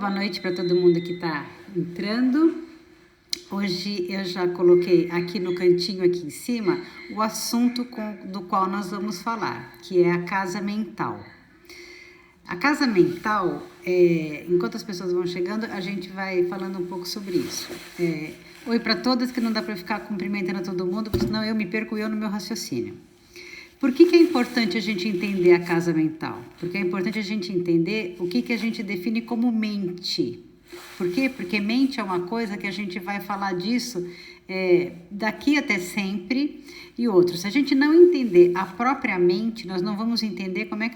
boa noite para todo mundo que está entrando. Hoje eu já coloquei aqui no cantinho aqui em cima o assunto do qual nós vamos falar, que é a casa mental. A casa mental, enquanto as pessoas vão chegando, a gente vai falando um pouco sobre isso. Oi para todas, que não dá para ficar cumprimentando todo mundo, porque senão eu me perco no meu raciocínio. Por que é importante a gente entender a casa mental? Porque é importante a gente entender o que a gente define como mente. Por quê? Porque mente é uma coisa que a gente vai falar disso daqui até sempre e outro. Se a gente não entender a própria mente, nós não vamos entender como é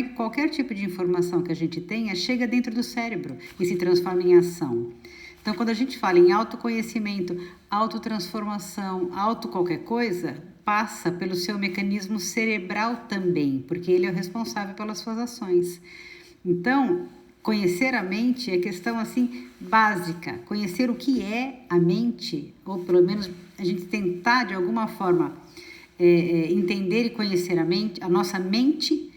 que qualquer tipo de informação que a gente tenha chega dentro do cérebro e se transforma em ação. Então, quando a gente fala em autoconhecimento, autotransformação, auto qualquer coisa, passa pelo seu mecanismo cerebral também, porque ele é o responsável pelas suas ações. Então, conhecer a mente é questão assim básica. Conhecer o que é a mente, ou pelo menos a gente tentar de alguma forma entender e conhecer a nossa mente,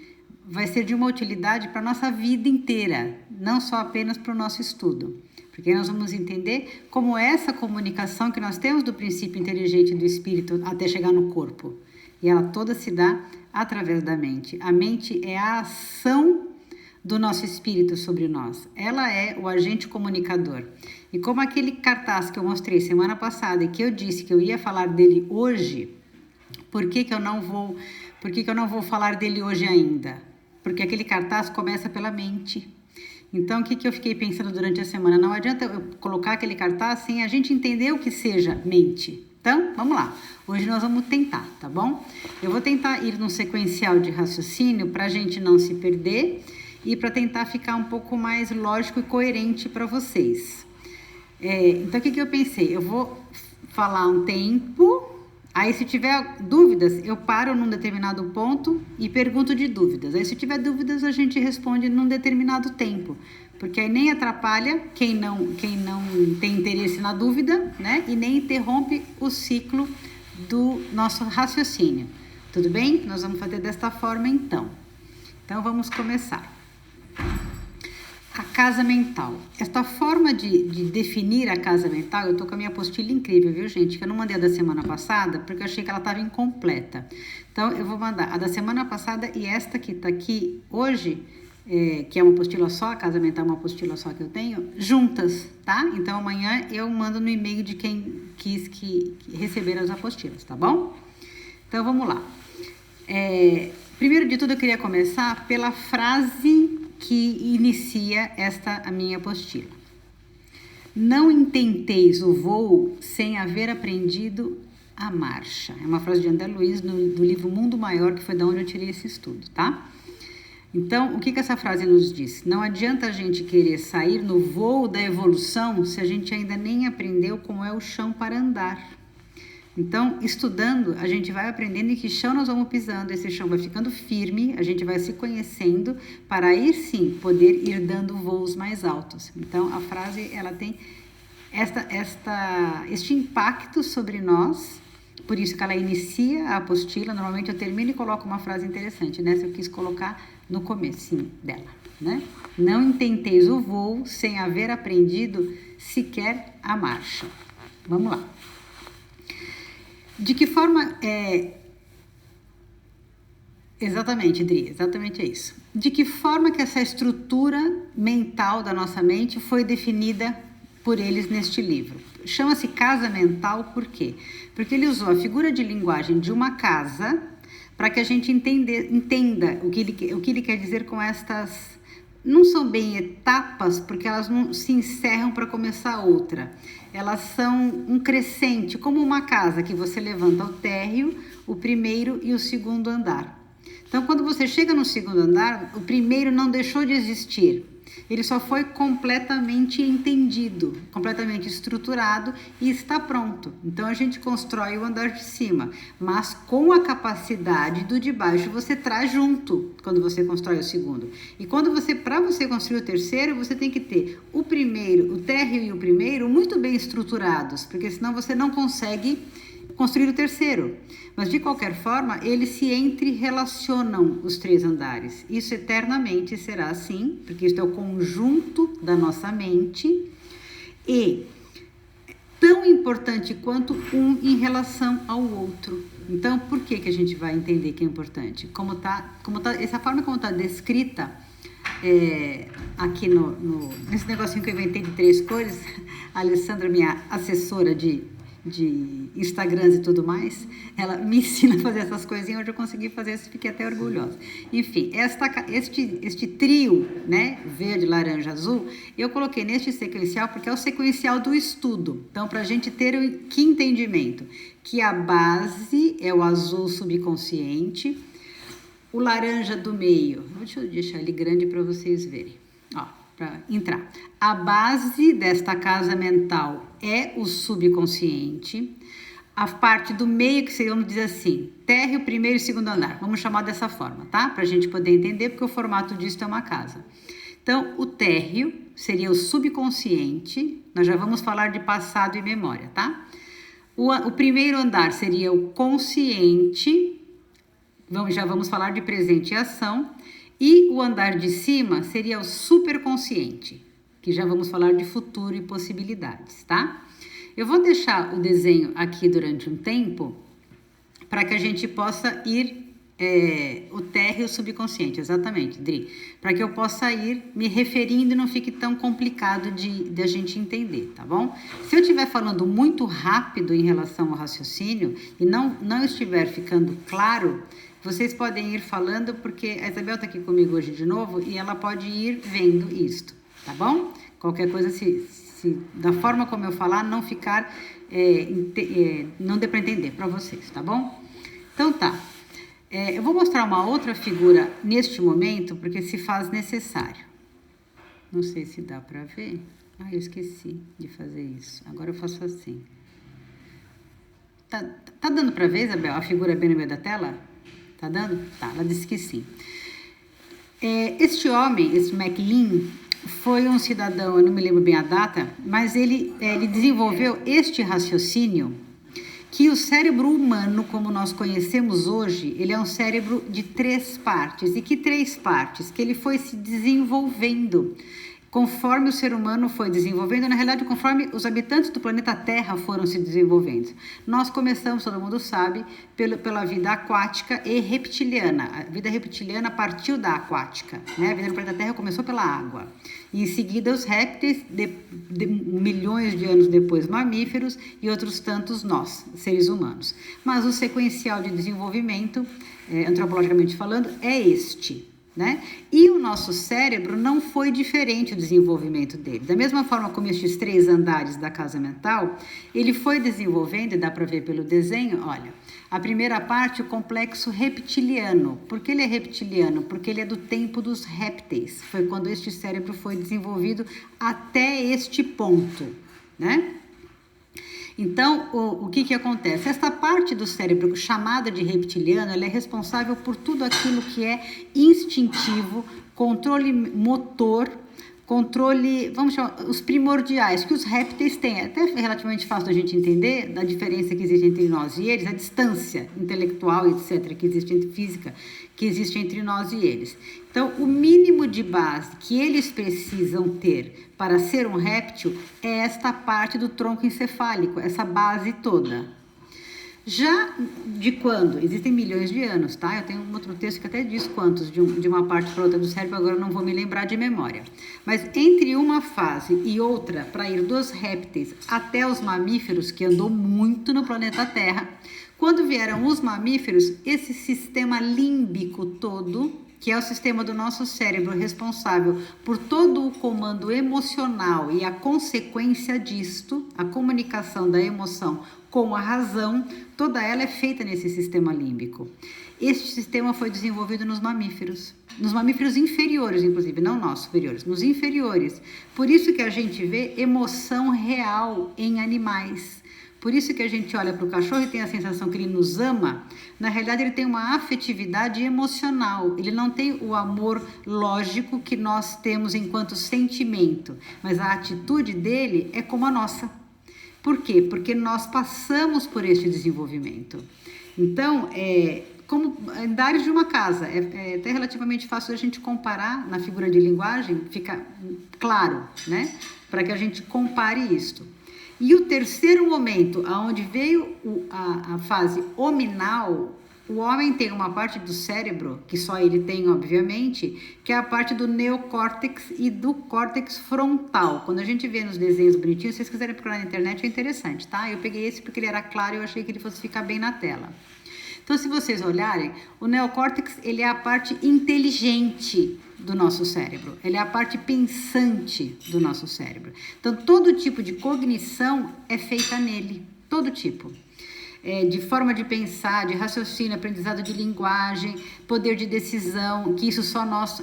vai ser de uma utilidade para a nossa vida inteira, não só apenas para o nosso estudo. Porque nós vamos entender como essa comunicação que nós temos do princípio inteligente do espírito até chegar no corpo. E ela toda se dá através da mente. A mente é a ação do nosso espírito sobre nós. Ela é o agente comunicador. E como aquele cartaz que eu mostrei semana passada e que eu disse que eu ia falar dele hoje, por que eu não vou falar dele hoje ainda? Porque aquele cartaz começa pela mente. Então, o que eu fiquei pensando durante a semana? Não adianta eu colocar aquele cartaz sem a gente entender o que seja mente. Então, vamos lá. Hoje nós vamos tentar, tá bom? Eu vou tentar ir num sequencial de raciocínio para a gente não se perder e para tentar ficar um pouco mais lógico e coerente para vocês. Então, o que eu pensei? Eu vou falar um tempo. Aí, se tiver dúvidas, eu paro num determinado ponto e pergunto de dúvidas. Aí, se tiver dúvidas, a gente responde num determinado tempo. Porque aí nem atrapalha quem não tem interesse na dúvida, né? E nem interrompe o ciclo do nosso raciocínio. Tudo bem? Nós vamos fazer desta forma, então. Então, vamos começar. A casa mental. Esta forma de definir a casa mental, eu tô com a minha apostila incrível, viu, gente? Que eu não mandei a da semana passada, porque eu achei que ela estava incompleta. Então, eu vou mandar a da semana passada e esta que tá aqui hoje, que é uma apostila só, a casa mental é uma apostila só que eu tenho, juntas, tá? Então, amanhã eu mando no e-mail de quem quis receber as apostilas, tá bom? Então, vamos lá. Primeiro de tudo, eu queria começar pela frase que inicia a minha apostila. Não intenteis o voo sem haver aprendido a marcha. É uma frase de André Luiz do livro Mundo Maior, que foi da onde eu tirei esse estudo, tá? Então, o que essa frase nos diz? Não adianta a gente querer sair no voo da evolução se a gente ainda nem aprendeu como é o chão para andar. Então, estudando, a gente vai aprendendo em que chão nós vamos pisando, esse chão vai ficando firme, a gente vai se conhecendo para aí sim poder ir dando voos mais altos. Então, a frase ela tem este impacto sobre nós, por isso que ela inicia a apostila. Normalmente eu termino e coloco uma frase interessante, nessa eu quis colocar no comecinho dela, né? Não intenteis o voo sem haver aprendido sequer a marcha. Vamos lá. De que forma Exatamente, Dri, exatamente é isso. De que forma que essa estrutura mental da nossa mente foi definida por eles neste livro? Chama-se casa mental por quê? Porque ele usou a figura de linguagem de uma casa para que a gente entenda o que ele quer dizer com estas... Não são bem etapas, porque elas não se encerram para começar outra. Elas são um crescente, como uma casa que você levanta o térreo, o primeiro e o segundo andar. Então, quando você chega no segundo andar, o primeiro não deixou de existir. Ele só foi completamente entendido, completamente estruturado e está pronto. Então, a gente constrói o andar de cima, mas com a capacidade do de baixo você traz junto quando você constrói o segundo. E para você construir o terceiro, você tem que ter o primeiro, o térreo e o primeiro muito bem estruturados, porque senão você não consegue construir o terceiro. Mas, de qualquer forma, eles se entre-relacionam, os 3 andares. Isso eternamente será assim, porque isso é o conjunto da nossa mente e tão importante quanto um em relação ao outro. Então, por que a gente vai entender que é importante? Essa forma como está descrita aqui nesse negocinho que eu inventei de 3 cores, a Alessandra, minha assessora de Instagrams e tudo mais, ela me ensina a fazer essas coisinhas. Hoje eu consegui fazer isso, fiquei até orgulhosa. Enfim, este trio, né, verde, laranja, azul, eu coloquei neste sequencial porque é o sequencial do estudo. Então, para a gente ter que entendimento, que a base é o azul subconsciente, o laranja do meio, deixa eu deixar ele grande para vocês verem, ó, para entrar. A base desta casa mental é o subconsciente. A parte do meio, que seria, vamos dizer assim, térreo, primeiro e segundo andar. Vamos chamar dessa forma, tá? Para a gente poder entender, porque o formato disso é uma casa. Então, o térreo seria o subconsciente. Nós já vamos falar de passado e memória, tá? O primeiro andar seria o consciente. Já vamos falar de presente e ação. E o andar de cima seria o superconsciente, que já vamos falar de futuro e possibilidades, tá? Eu vou deixar o desenho aqui durante um tempo para que a gente possa ir, o térreo e o subconsciente, exatamente, Dri, para que eu possa ir me referindo e não fique tão complicado de a gente entender, tá bom? Se eu estiver falando muito rápido em relação ao raciocínio e não estiver ficando claro, vocês podem ir falando, porque a Isabel está aqui comigo hoje de novo e ela pode ir vendo isto, tá bom? Qualquer coisa, se da forma como eu falar, não ficar, não dê para entender para vocês, tá bom? Então tá, eu vou mostrar uma outra figura neste momento, porque se faz necessário. Não sei se dá para ver. Eu esqueci de fazer isso. Agora eu faço assim. Tá dando para ver, Isabel, a figura bem no meio da tela? Tá dando? Tá, ela disse que sim. Este homem, esse MacLean, foi um cidadão, eu não me lembro bem a data, mas ele desenvolveu este raciocínio, que o cérebro humano, como nós conhecemos hoje, ele é um cérebro de 3 partes. E que 3 partes? Que ele foi se desenvolvendo conforme o ser humano foi desenvolvendo, na realidade, conforme os habitantes do planeta Terra foram se desenvolvendo. Nós começamos, todo mundo sabe, pela vida aquática e reptiliana. A vida reptiliana partiu da aquática, né? A vida no planeta Terra começou pela água. E em seguida, os répteis, milhões de anos depois, mamíferos e outros tantos nós, seres humanos. Mas o sequencial de desenvolvimento, antropologicamente falando, é este. Né? E o nosso cérebro não foi diferente o desenvolvimento dele. Da mesma forma como estes 3 andares da casa mental, ele foi desenvolvendo, e dá para ver pelo desenho, olha, a primeira parte, o complexo reptiliano. Por que ele é reptiliano? Porque ele é do tempo dos répteis. Foi quando este cérebro foi desenvolvido até este ponto, né? Então, o que acontece? Esta parte do cérebro chamada de reptiliano, ela é responsável por tudo aquilo que é instintivo, controle motor, controle, vamos chamar, os primordiais que os répteis têm. É até relativamente fácil da gente entender da diferença que existe entre nós e eles, a distância intelectual, etc., que existe entre física, que existe entre nós e eles. Então, o mínimo de base que eles precisam ter para ser um réptil é esta parte do tronco encefálico, essa base toda. Já de quando? Existem milhões de anos, tá? Eu tenho um outro texto que até diz quantos, de uma parte para outra do cérebro, agora eu não vou me lembrar de memória. Mas entre uma fase e outra, para ir dos répteis até os mamíferos, que andou muito no planeta Terra, quando vieram os mamíferos, esse sistema límbico todo, que é o sistema do nosso cérebro responsável por todo o comando emocional e a consequência disto, a comunicação da emoção com a razão, toda ela é feita nesse sistema límbico. Este sistema foi desenvolvido nos mamíferos inferiores, inclusive, não nós superiores, nos inferiores. Por isso que a gente vê emoção real em animais. Por isso que a gente olha para o cachorro e tem a sensação que ele nos ama. Na realidade, ele tem uma afetividade emocional. Ele não tem o amor lógico que nós temos enquanto sentimento. Mas a atitude dele é como a nossa. Por quê? Porque nós passamos por este desenvolvimento. Então, como andares de uma casa, é até relativamente fácil a gente comparar na figura de linguagem, fica claro, né? Para que a gente compare isto. E o terceiro momento, aonde veio a fase hominal, o homem tem uma parte do cérebro, que só ele tem, obviamente, que é a parte do neocórtex e do córtex frontal. Quando a gente vê nos desenhos bonitinhos, se vocês quiserem procurar na internet, é interessante, tá? Eu peguei esse porque ele era claro e eu achei que ele fosse ficar bem na tela. Então, se vocês olharem, o neocórtex, ele é a parte inteligente do nosso cérebro. Ele é a parte pensante do nosso cérebro. Então, todo tipo de cognição é feita nele. Todo tipo. De forma de pensar, de raciocínio, aprendizado de linguagem, poder de decisão, que isso só nós,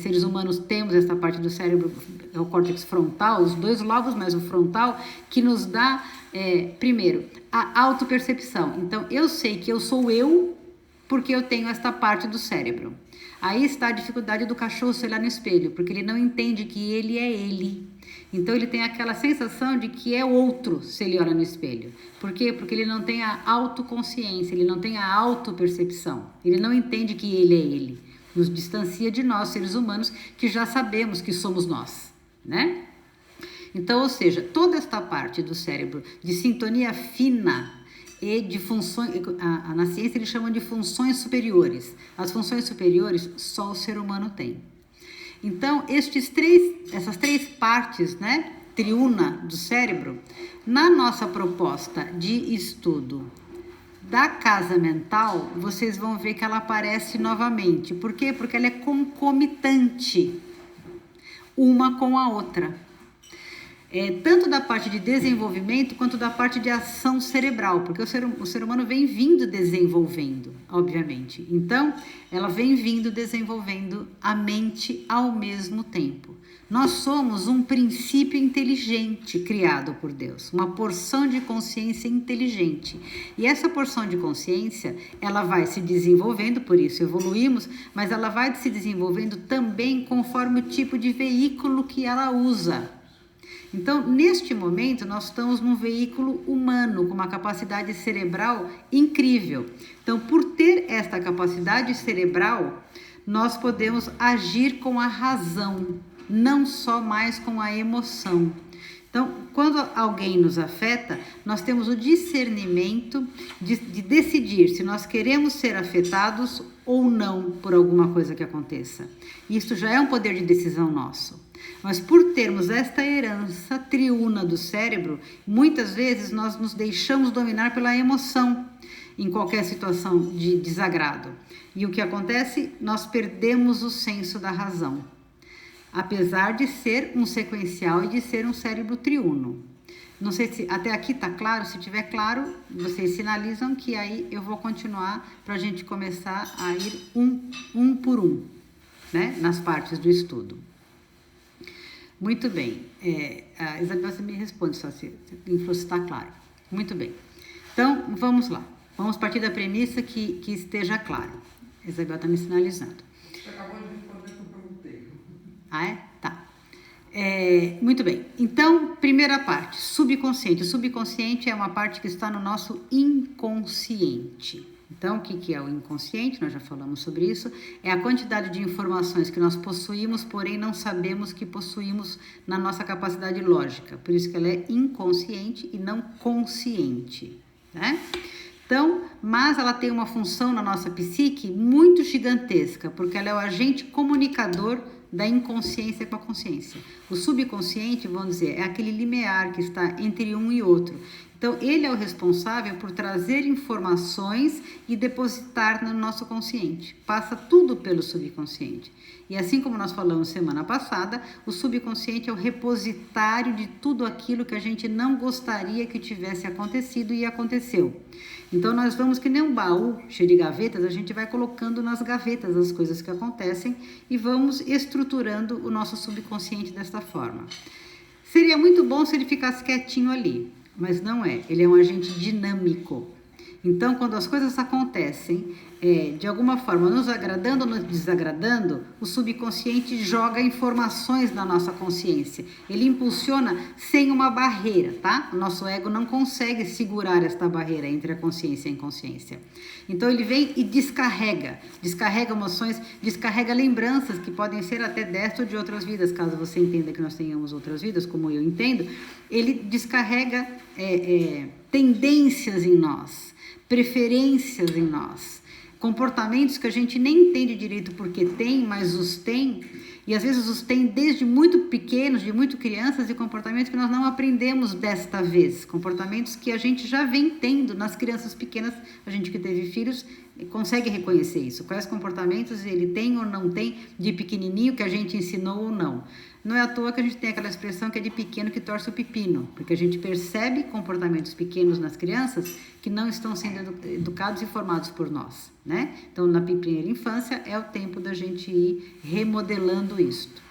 seres humanos, temos essa parte do cérebro, é o córtex frontal, os dois lobos, mas o frontal, que nos dá, primeiro, a autopercepção. Então, eu sei que eu sou eu porque eu tenho esta parte do cérebro. Aí está a dificuldade do cachorro se olhar no espelho, porque ele não entende que ele é ele. Então, ele tem aquela sensação de que é outro se ele olha no espelho. Por quê? Porque ele não tem a autoconsciência, ele não tem a autopercepção. Ele não entende que ele é ele. Nos distancia de nós, seres humanos, que já sabemos que somos nós, né? Então, ou seja, toda esta parte do cérebro de sintonia fina e de funções, na ciência eles chamam de funções superiores. As funções superiores só o ser humano tem. Então, essas três partes, né, triuna do cérebro, na nossa proposta de estudo da casa mental, vocês vão ver que ela aparece novamente. Por quê? Porque ela é concomitante uma com a outra. Tanto da parte de desenvolvimento quanto da parte de ação cerebral, porque o ser humano vem vindo desenvolvendo, obviamente. Então, ela vem vindo desenvolvendo a mente ao mesmo tempo. Nós somos um princípio inteligente criado por Deus, uma porção de consciência inteligente. E essa porção de consciência, ela vai se desenvolvendo, por isso evoluímos, mas ela vai se desenvolvendo também conforme o tipo de veículo que ela usa. Então, neste momento, nós estamos num veículo humano, com uma capacidade cerebral incrível. Então, por ter esta capacidade cerebral, nós podemos agir com a razão, não só mais com a emoção. Então, quando alguém nos afeta, nós temos o discernimento de decidir se nós queremos ser afetados ou não por alguma coisa que aconteça. Isso já é um poder de decisão nosso. Mas por termos esta herança triuna do cérebro, muitas vezes nós nos deixamos dominar pela emoção em qualquer situação de desagrado. E o que acontece? Nós perdemos o senso da razão. Apesar de ser um sequencial e de ser um cérebro triuno. Não sei se até aqui está claro. Se tiver claro, vocês sinalizam que aí eu vou continuar para a gente começar a ir um por um, né, nas partes do estudo. Muito bem. A Isabel, você me responde só se está claro. Muito bem. Então, vamos lá. Vamos partir da premissa que esteja claro. A Isabel está me sinalizando. Você acabou de responder o que eu perguntei. Ah, é? Tá. Muito bem. Então, primeira parte, subconsciente. O subconsciente é uma parte que está no nosso inconsciente. Então, o que é o inconsciente? Nós já falamos sobre isso. É a quantidade de informações que nós possuímos, porém não sabemos que possuímos na nossa capacidade lógica. Por isso que ela é inconsciente e não consciente, né? Então, mas ela tem uma função na nossa psique muito gigantesca, porque ela é o agente comunicador da inconsciência com a consciência. O subconsciente, vamos dizer, é aquele limiar que está entre um e outro. Então, ele é o responsável por trazer informações e depositar no nosso consciente. Passa tudo pelo subconsciente. E assim como nós falamos semana passada, o subconsciente é o repositário de tudo aquilo que a gente não gostaria que tivesse acontecido e aconteceu. Então, nós vamos que nem um baú cheio de gavetas, a gente vai colocando nas gavetas as coisas que acontecem e vamos estruturando o nosso subconsciente desta forma. Seria muito bom se ele ficasse quietinho ali. Mas não é, ele é um agente dinâmico. Então, quando as coisas acontecem, de alguma forma, nos agradando ou nos desagradando, o subconsciente joga informações na nossa consciência. Ele impulsiona sem uma barreira, tá? O nosso ego não consegue segurar esta barreira entre a consciência e a inconsciência. Então ele vem e descarrega emoções, descarrega lembranças que podem ser até desta ou de outras vidas, caso você entenda que nós tenhamos outras vidas, como eu entendo. Ele descarrega tendências em nós, preferências em nós, comportamentos que a gente nem entende direito porque tem, mas os tem, e às vezes os tem desde muito pequenos, de muito crianças, e comportamentos que nós não aprendemos desta vez, comportamentos que a gente já vem tendo nas crianças pequenas. A gente que teve filhos consegue reconhecer isso, quais comportamentos ele tem ou não tem de pequenininho que a gente ensinou ou não. Não é à toa que a gente tem aquela expressão que é de pequeno que torce o pepino, porque a gente percebe comportamentos pequenos nas crianças que não estão sendo educados e formados por nós, né? Então, na primeira infância é o tempo da gente ir remodelando isto.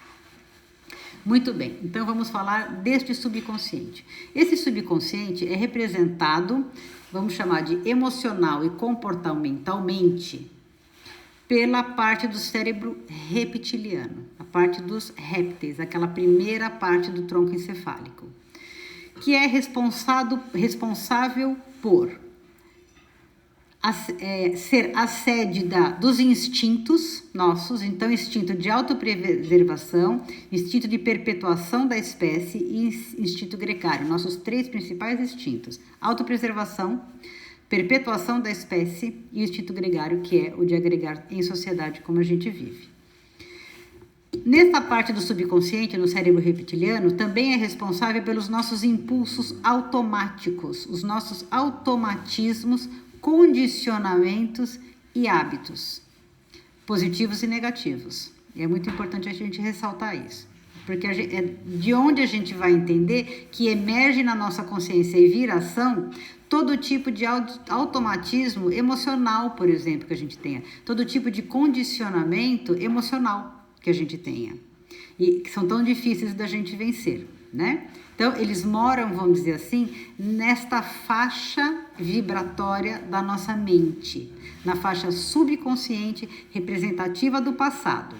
Muito bem, então vamos falar deste subconsciente. Esse subconsciente é representado, vamos chamar de emocional e comportamentalmente, pela parte do cérebro reptiliano, a parte dos répteis, aquela primeira parte do tronco encefálico, que é responsável por ser a sede dos instintos nossos, então instinto de autopreservação, instinto de perpetuação da espécie e instinto gregário, nossos 3 principais instintos: autopreservação, perpetuação da espécie e o instinto gregário, que é o de agregar em sociedade como a gente vive. Nessa parte do subconsciente, no cérebro reptiliano, também é responsável pelos nossos impulsos automáticos, os nossos automatismos, condicionamentos e hábitos, positivos e negativos. E é muito importante a gente ressaltar isso, porque é de onde a gente vai entender que emerge na nossa consciência e vira ação todo tipo de automatismo emocional, por exemplo, que a gente tenha, todo tipo de condicionamento emocional que a gente tenha, e que são tão difíceis da gente vencer, né? Então, eles moram, vamos dizer assim, nesta faixa vibratória da nossa mente, na faixa subconsciente representativa do passado.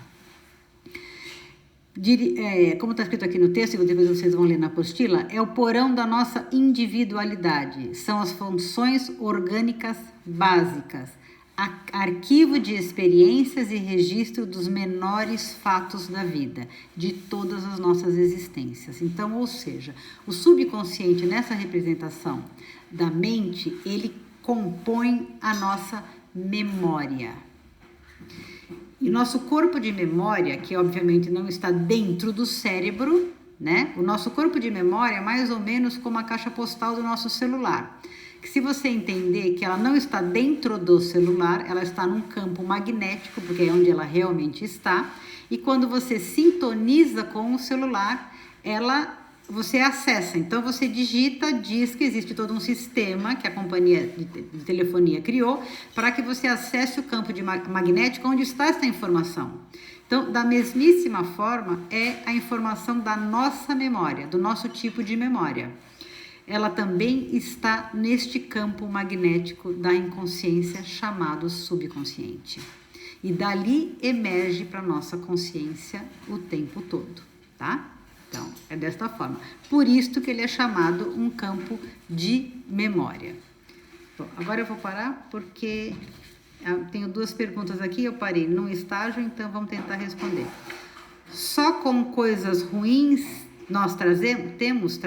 Como está escrito aqui no texto, e depois vocês vão ler na apostila, é o porão da nossa individualidade. São as funções orgânicas básicas, arquivo de experiências e registro dos menores fatos da vida, de todas as nossas existências. Então, ou seja, o subconsciente nessa representação da mente, ele compõe a nossa memória. E nosso corpo de memória, que obviamente não está dentro do cérebro, né? O nosso corpo de memória é mais ou menos como a caixa postal do nosso celular. Que se você entender que ela não está dentro do celular, ela está num campo magnético, porque é onde ela realmente está. E quando você sintoniza com o celular, você acessa. Então você digita, diz que existe todo um sistema que a companhia de telefonia criou para que você acesse o campo magnético onde está essa informação. Então, da mesmíssima forma, é a informação da nossa memória, do nosso tipo de memória. Ela também está neste campo magnético da inconsciência chamado subconsciente. E dali emerge para a nossa consciência o tempo todo, tá? Então, é desta forma. Por isso que ele é chamado um campo de memória. Bom, agora eu vou parar porque tenho 2 perguntas aqui, eu parei num estágio, então vamos tentar responder. Só com coisas ruins nós trazemos?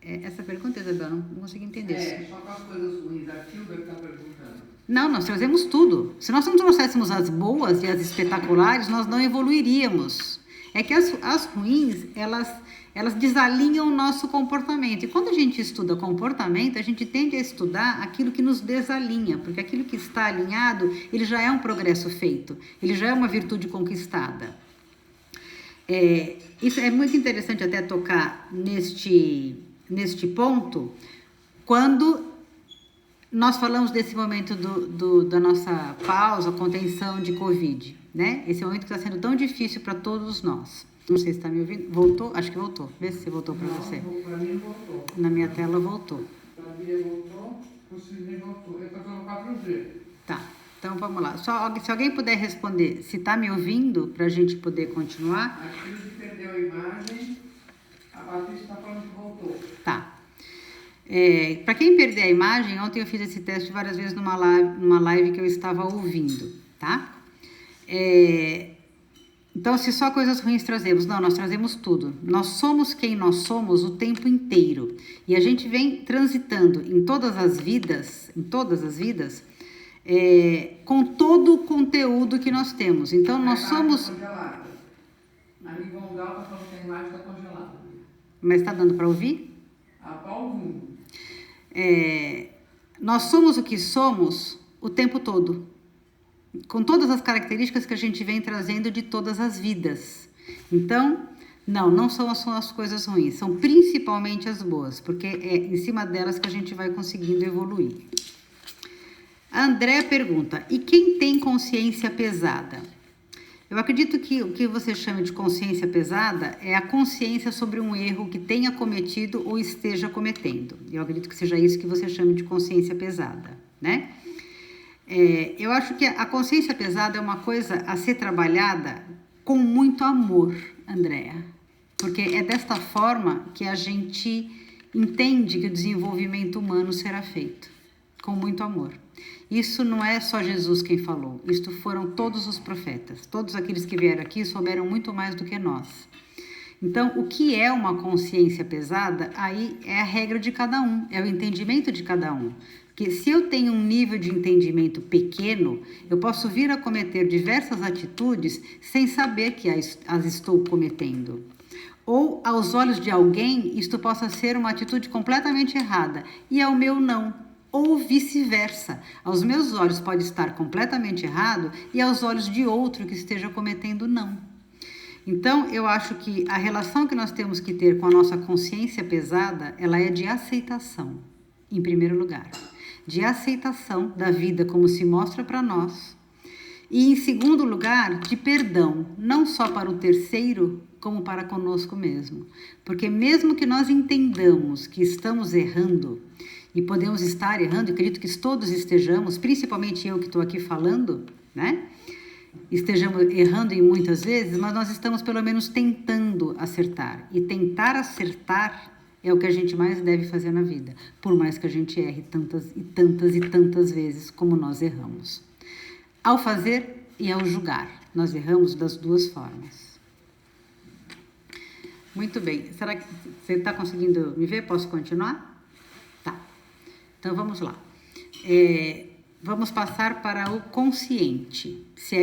Essa pergunta, Isabel, não consegui entender. Só com as coisas ruins. A Tilda está perguntando. Não, nós trazemos tudo. Se nós não trouxéssemos as boas e as espetaculares, nós não evoluiríamos. É que as ruins, elas desalinham o nosso comportamento. E quando a gente estuda comportamento, a gente tende a estudar aquilo que nos desalinha, porque aquilo que está alinhado, ele já é um progresso feito, ele já é uma virtude conquistada. Isso é muito interessante até tocar neste ponto, quando nós falamos desse momento da nossa pausa, contenção de Covid, né? Esse momento que está sendo tão difícil para todos nós. Não sei se está me ouvindo. Voltou? Acho que voltou. Vê se voltou para você. Para mim voltou. Na minha tela voltou. Para mim voltou, o Sidney voltou. Ele está falando 4G. Então vamos lá. Se alguém puder responder, se está me ouvindo, para a gente poder continuar. Aquilo que perdeu a imagem, a Patrícia está falando que voltou. Tá. Para quem perder a imagem, ontem eu fiz esse teste várias vezes numa live que eu estava ouvindo, tá? Então, se só coisas ruins trazemos, não, nós trazemos tudo. Nós somos quem nós somos o tempo inteiro. E a gente vem transitando em todas as vidas, com todo o conteúdo que nós temos. Então, nós somos... Congelada. A Livongal está falando que a imagem está congelada. Mas está dando para ouvir? Está ouvindo. Nós somos o que somos o tempo todo, com todas as características que a gente vem trazendo de todas as vidas. Então, não são as coisas ruins, são principalmente as boas, porque é em cima delas que a gente vai conseguindo evoluir. A André pergunta, e quem tem consciência pesada? Eu acredito que o que você chama de consciência pesada é a consciência sobre um erro que tenha cometido ou esteja cometendo. Eu acredito que seja isso que você chama de consciência pesada, né? Eu acho que a consciência pesada é uma coisa a ser trabalhada com muito amor, Andréa. Porque é desta forma que a gente entende que o desenvolvimento humano será feito, com muito amor. Isso não é só Jesus quem falou, isto foram todos os profetas. Todos aqueles que vieram aqui souberam muito mais do que nós. Então, o que é uma consciência pesada, aí é a regra de cada um, é o entendimento de cada um. Porque se eu tenho um nível de entendimento pequeno, eu posso vir a cometer diversas atitudes sem saber que as estou cometendo. Ou, aos olhos de alguém, isto possa ser uma atitude completamente errada, e ao meu não. Ou vice-versa. Aos meus olhos pode estar completamente errado e aos olhos de outro que esteja cometendo não. Então, eu acho que a relação que nós temos que ter com a nossa consciência pesada, ela é de aceitação, em primeiro lugar. De aceitação da vida como se mostra para nós. E, em segundo lugar, de perdão, não só para o terceiro, como para conosco mesmo. Porque mesmo que nós entendamos que estamos errando, e podemos estar errando, e acredito que todos estejamos, principalmente eu que estou aqui falando, né? Estejamos errando em muitas vezes, mas nós estamos pelo menos tentando acertar. E tentar acertar é o que a gente mais deve fazer na vida, por mais que a gente erre tantas e tantas e tantas vezes como nós erramos. Ao fazer e ao julgar, nós erramos das duas formas. Muito bem, será que você está conseguindo me ver? Posso continuar? Tá. Então, vamos lá. Vamos passar para o consciente. Se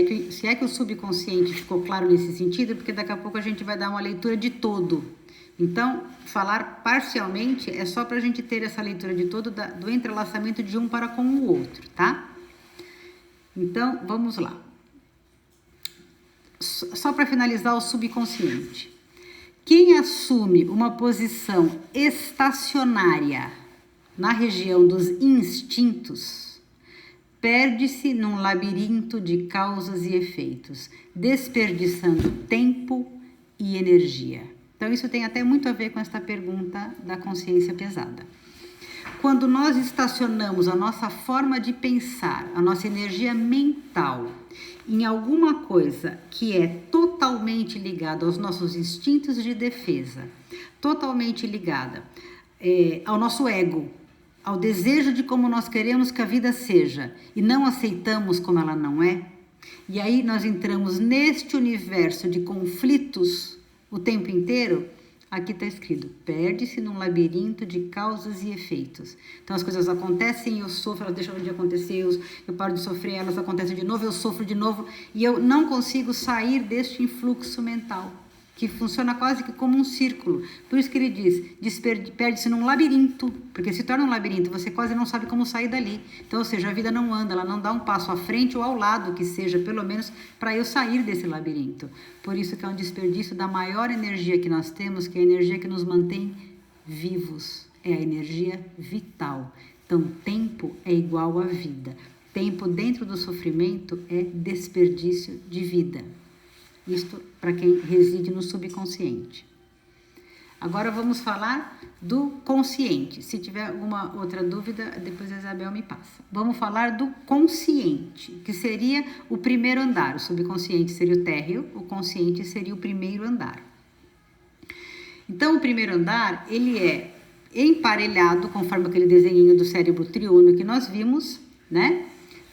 é que o subconsciente ficou claro nesse sentido, porque daqui a pouco a gente vai dar uma leitura de todo. Então, falar parcialmente é só para a gente ter essa leitura de todo do entrelaçamento de um para com o outro, tá? Então, vamos lá. Só para finalizar o subconsciente. Quem assume uma posição estacionária na região dos instintos, perde-se num labirinto de causas e efeitos, desperdiçando tempo e energia. Então, isso tem até muito a ver com esta pergunta da consciência pesada. Quando nós estacionamos a nossa forma de pensar, a nossa energia mental, em alguma coisa que é totalmente ligada aos nossos instintos de defesa, totalmente ligada ao nosso ego, ao desejo de como nós queremos que a vida seja e não aceitamos como ela não é, e aí nós entramos neste universo de conflitos o tempo inteiro, aqui está escrito, perde-se num labirinto de causas e efeitos. Então as coisas acontecem, eu sofro, elas deixam de acontecer, eu paro de sofrer, elas acontecem de novo, eu sofro de novo, e eu não consigo sair deste influxo mental, que funciona quase que como um círculo. Por isso que ele diz perde-se num labirinto, porque se torna um labirinto, você quase não sabe como sair dali. Então, ou seja, a vida não anda, ela não dá um passo à frente ou ao lado, que seja, pelo menos, para eu sair desse labirinto. Por isso que é um desperdício da maior energia que nós temos, que é a energia que nos mantém vivos, é a energia vital. Então, tempo é igual a vida. Tempo dentro do sofrimento é desperdício de vida. Isto para quem reside no subconsciente. Agora vamos falar do consciente. Se tiver alguma outra dúvida, depois a Isabel me passa. Vamos falar do consciente, que seria o primeiro andar. O subconsciente seria o térreo, o consciente seria o primeiro andar. Então, o primeiro andar, ele é emparelhado, conforme aquele desenho do cérebro triônio que nós vimos, né?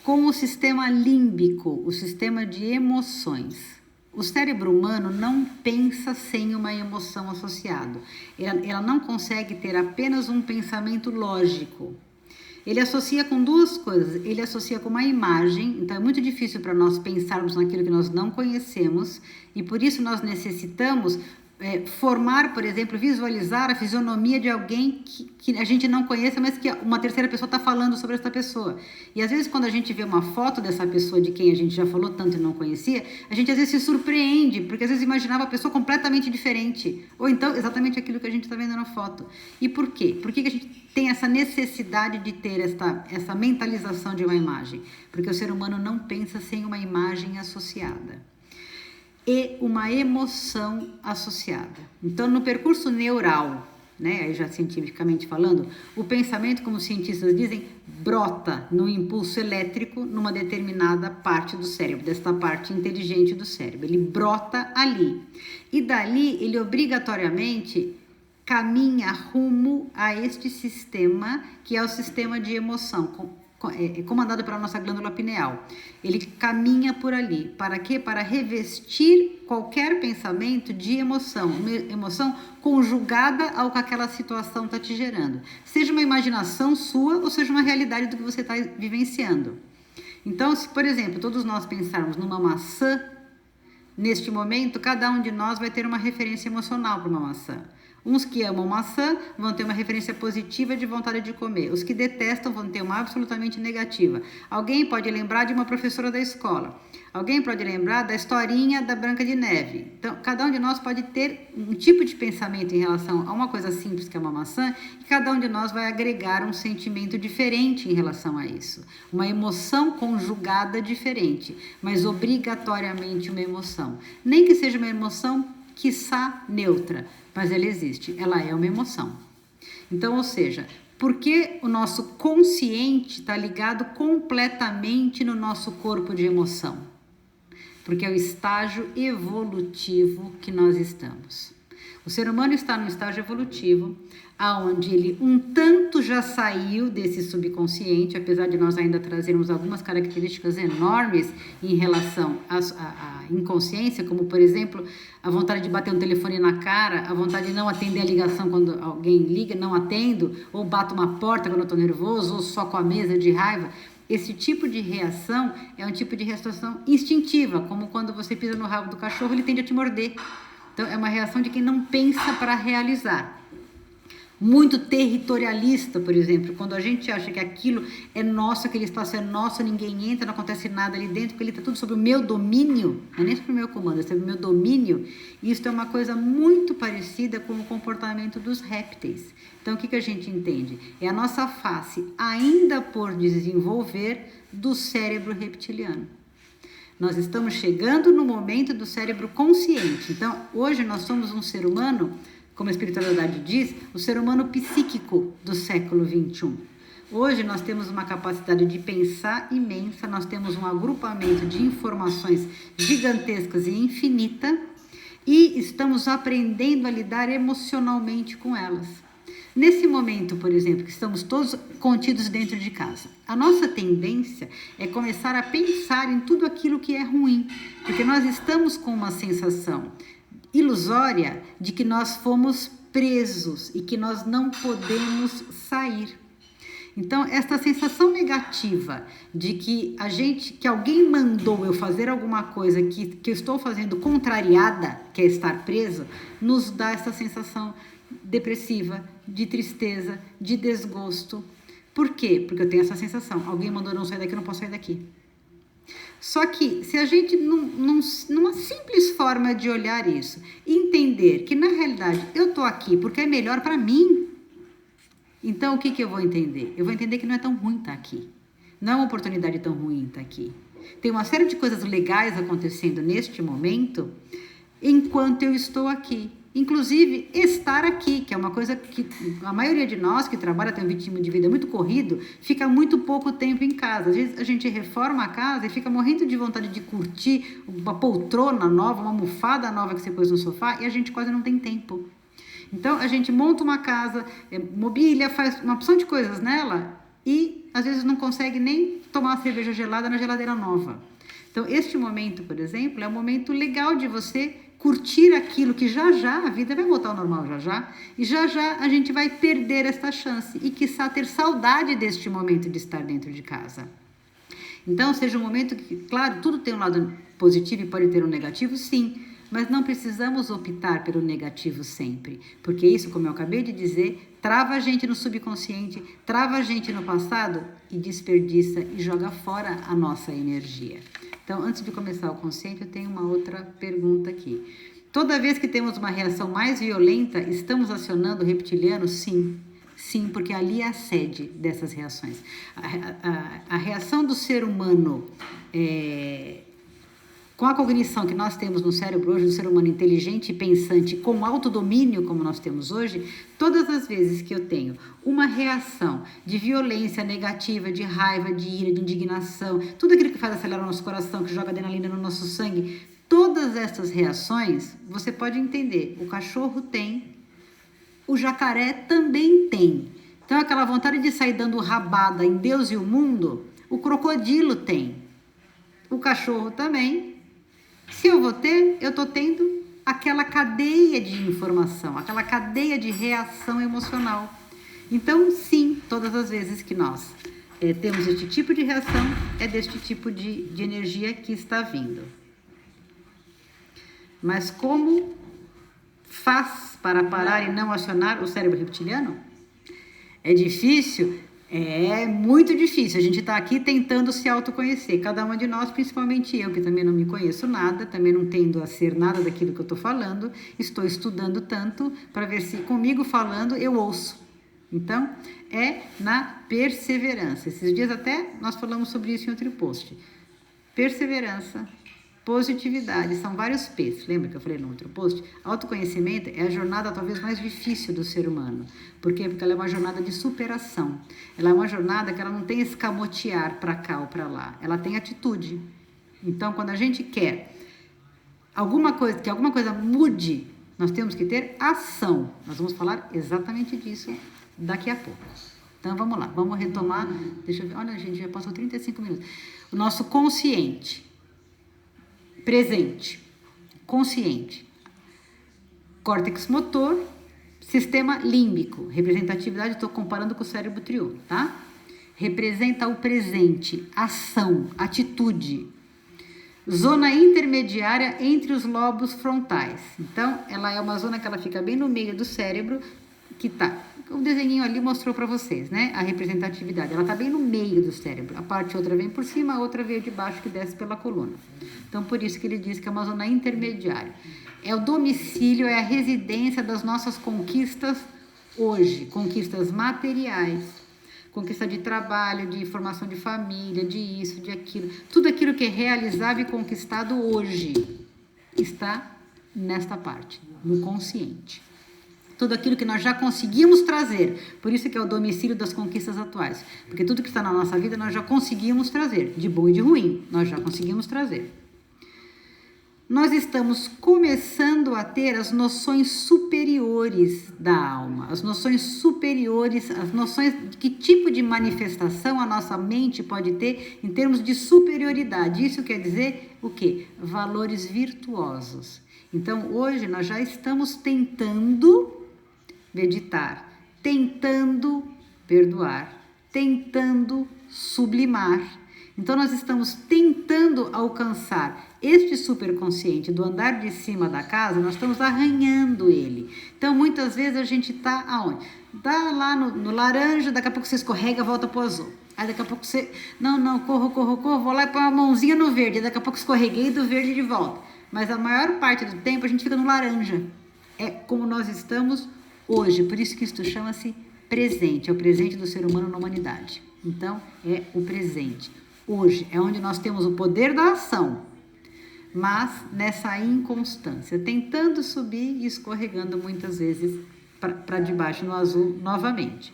Com o sistema límbico, o sistema de emoções. O cérebro humano não pensa sem uma emoção associada. Ela não consegue ter apenas um pensamento lógico. Ele associa com duas coisas. Ele associa com uma imagem, então é muito difícil para nós pensarmos naquilo que nós não conhecemos, e por isso nós necessitamos formar, por exemplo, visualizar a fisionomia de alguém que a gente não conhece, mas que uma terceira pessoa está falando sobre essa pessoa. E às vezes quando a gente vê uma foto dessa pessoa de quem a gente já falou tanto e não conhecia, a gente às vezes se surpreende, porque às vezes imaginava a pessoa completamente diferente, ou então exatamente aquilo que a gente está vendo na foto. E por quê? Por que a gente tem essa necessidade de ter essa mentalização de uma imagem? Porque o ser humano não pensa sem uma imagem associada e uma emoção associada. Então, no percurso neural, né, aí já cientificamente falando, o pensamento, como os cientistas dizem, brota no impulso elétrico numa determinada parte do cérebro, desta parte inteligente do cérebro. Ele brota ali. E dali, ele obrigatoriamente caminha rumo a este sistema, que é o sistema de emoção, comandado pela nossa glândula pineal. Ele caminha por ali. Para quê? Para revestir qualquer pensamento de emoção, uma emoção conjugada ao que aquela situação está te gerando. Seja uma imaginação sua ou seja uma realidade do que você está vivenciando. Então, se, por exemplo, todos nós pensarmos numa maçã, neste momento, cada um de nós vai ter uma referência emocional para uma maçã. Uns que amam maçã vão ter uma referência positiva de vontade de comer. Os que detestam vão ter uma absolutamente negativa. Alguém pode lembrar de uma professora da escola. Alguém pode lembrar da historinha da Branca de Neve. Então, cada um de nós pode ter um tipo de pensamento em relação a uma coisa simples que é uma maçã, e cada um de nós vai agregar um sentimento diferente em relação a isso. Uma emoção conjugada diferente, mas obrigatoriamente uma emoção. Nem que seja uma emoção, quiçá, neutra, mas ela existe, ela é uma emoção. Então, ou seja, porque o nosso consciente está ligado completamente no nosso corpo de emoção? Porque é o estágio evolutivo que nós estamos. O ser humano está no estágio evolutivo, aonde ele um tanto já saiu desse subconsciente, apesar de nós ainda trazermos algumas características enormes em relação à inconsciência, como, por exemplo, a vontade de bater um telefone na cara, a vontade de não atender a ligação quando alguém liga, não atendo, ou bato uma porta quando eu estou nervoso, ou só com a mesa de raiva. Esse tipo de reação é um tipo de reação instintiva, como quando você pisa no rabo do cachorro, ele tende a te morder. Então, é uma reação de quem não pensa para realizar. Muito territorialista, por exemplo, quando a gente acha que aquilo é nosso, aquele espaço é nosso, ninguém entra, não acontece nada ali dentro, porque ele está tudo sob o meu domínio, não é nem sobre o meu comando, é sobre o meu domínio. Isso é uma coisa muito parecida com o comportamento dos répteis. Então, o que a gente entende? É a nossa face ainda por desenvolver do cérebro reptiliano. Nós estamos chegando no momento do cérebro consciente. Então, hoje nós somos um ser humano, como a espiritualidade diz, o ser humano psíquico do século XXI. Hoje nós temos uma capacidade de pensar imensa, nós temos um agrupamento de informações gigantescas e infinita, e estamos aprendendo a lidar emocionalmente com elas. Nesse momento, por exemplo, que estamos todos contidos dentro de casa, a nossa tendência é começar a pensar em tudo aquilo que é ruim, porque nós estamos com uma sensação ilusória de que nós fomos presos e que nós não podemos sair. Então, esta sensação negativa de que alguém mandou eu fazer alguma coisa que eu estou fazendo contrariada, que é estar preso, nos dá essa sensação depressiva, de tristeza, de desgosto. Por quê? Porque eu tenho essa sensação, alguém mandou não sair daqui, eu não posso sair daqui. Só que se a gente, numa simples forma de olhar isso, entender que na realidade eu estou aqui porque é melhor para mim, então o que eu vou entender? Eu vou entender que não é tão ruim estar aqui. Não é uma oportunidade tão ruim estar aqui. Tem uma série de coisas legais acontecendo neste momento enquanto eu estou aqui. Inclusive, estar aqui, que é uma coisa que a maioria de nós que trabalha, tem um ritmo de vida muito corrido, fica muito pouco tempo em casa. Às vezes a gente reforma a casa e fica morrendo de vontade de curtir uma poltrona nova, uma almofada nova que você pôs no sofá, e a gente quase não tem tempo. Então, a gente monta uma casa, mobília, faz uma opção de coisas nela e às vezes não consegue nem tomar uma cerveja gelada na geladeira nova. Então, este momento, por exemplo, é um momento legal de você curtir aquilo que já a vida vai voltar ao normal e já a gente vai perder esta chance e quiçá ter saudade deste momento de estar dentro de casa. Então, seja um momento que, claro, tudo tem um lado positivo e pode ter um negativo, sim, mas não precisamos optar pelo negativo sempre, porque isso, como eu acabei de dizer, trava a gente no subconsciente, trava a gente no passado e desperdiça e joga fora a nossa energia. Então, antes de começar o consciente, eu tenho uma outra pergunta aqui. Toda vez que temos uma reação mais violenta, estamos acionando o reptiliano? Sim. Sim, porque ali é a sede dessas reações. A reação do ser humano com a cognição que nós temos no cérebro hoje, do ser humano inteligente e pensante, com autodomínio como nós temos hoje, todas as vezes que eu tenho uma reação de violência negativa, de raiva, de ira, de indignação, tudo aquilo que faz acelerar o nosso coração, que joga adrenalina no nosso sangue, todas essas reações, você pode entender, o cachorro tem, o jacaré também tem. Então, aquela vontade de sair dando rabada em Deus e o mundo, o crocodilo tem, o cachorro também. Se eu vou ter, eu estou tendo aquela cadeia de informação, aquela cadeia de reação emocional. Então, sim, todas as vezes que nós temos este tipo de reação, é deste tipo de energia que está vindo. Mas como faz para parar e não acionar o cérebro reptiliano? É difícil? É muito difícil. A gente está aqui tentando se autoconhecer. Cada uma de nós, principalmente eu, que também não me conheço nada, também não tendo a ser nada daquilo que eu estou falando, estou estudando tanto para ver se comigo falando eu ouço. Então, é na perseverança. Esses dias até nós falamos sobre isso em outro post. Perseverança, positividade, são vários P's. Lembra que eu falei no outro post? Autoconhecimento é a jornada talvez mais difícil do ser humano. Por quê? Porque ela é uma jornada de superação. Ela é uma jornada que ela não tem escamotear para cá ou para lá. Ela tem atitude. Então, quando a gente quer que alguma coisa mude, nós temos que ter ação. Nós vamos falar exatamente disso daqui a pouco. Então, vamos lá. Vamos retomar. Deixa eu ver. Olha, gente, já passou 35 minutos. O nosso consciente. Presente, consciente, córtex motor, sistema límbico, representatividade, estou comparando com o cérebro triolo, tá? Representa o presente, ação, atitude. Zona intermediária entre os lobos frontais. Então, ela é uma zona que ela fica bem no meio do cérebro, que tá, o desenhinho ali mostrou para vocês, né? A representatividade, ela tá bem no meio do cérebro. A parte outra vem por cima, a outra veio de baixo que desce pela coluna. Então, por isso que ele diz que é uma zona intermediária. É o domicílio, é a residência das nossas conquistas hoje, conquistas materiais, conquista de trabalho, de formação de família, de isso, de aquilo. Tudo aquilo que é realizável e conquistado hoje está nesta parte, no consciente. Tudo aquilo que nós já conseguimos trazer. Por isso que é o domicílio das conquistas atuais. Porque tudo que está na nossa vida nós já conseguimos trazer. De bom e de ruim, nós já conseguimos trazer. Nós estamos começando a ter as noções superiores da alma. As noções superiores, as noções de que tipo de manifestação a nossa mente pode ter em termos de superioridade. Isso quer dizer o quê? Valores virtuosos. Então, hoje nós já estamos tentando meditar, tentando perdoar, tentando sublimar. Então, nós estamos tentando alcançar este superconsciente do andar de cima da casa, nós estamos arranhando ele. Então, muitas vezes a gente está aonde? Está lá no laranja, daqui a pouco você escorrega, volta para o azul. Aí daqui a pouco você, corro, vou lá e põe uma mãozinha no verde, daqui a pouco escorreguei do verde de volta. Mas a maior parte do tempo a gente fica no laranja. É como nós estamos hoje, por isso que isto chama-se presente, é o presente do ser humano na humanidade. Então, é o presente. Hoje é onde nós temos o poder da ação. mas nessa inconstância, tentando subir e escorregando muitas vezes para debaixo no azul novamente.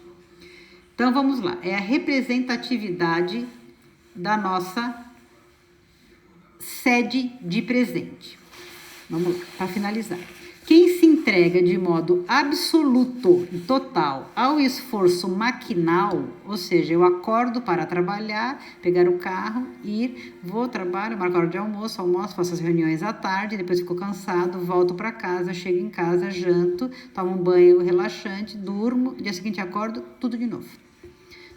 Então vamos lá, é a representatividade da nossa sede de presente. Vamos lá, para finalizar. Quem se entrega de modo absoluto e total ao esforço maquinal, ou seja, eu acordo para trabalhar, pegar o carro, ir, vou ao trabalho, marco a hora de almoço, faço as reuniões à tarde, depois fico cansado, volto para casa, chego em casa, janto, tomo um banho relaxante, durmo, no dia seguinte acordo, tudo de novo.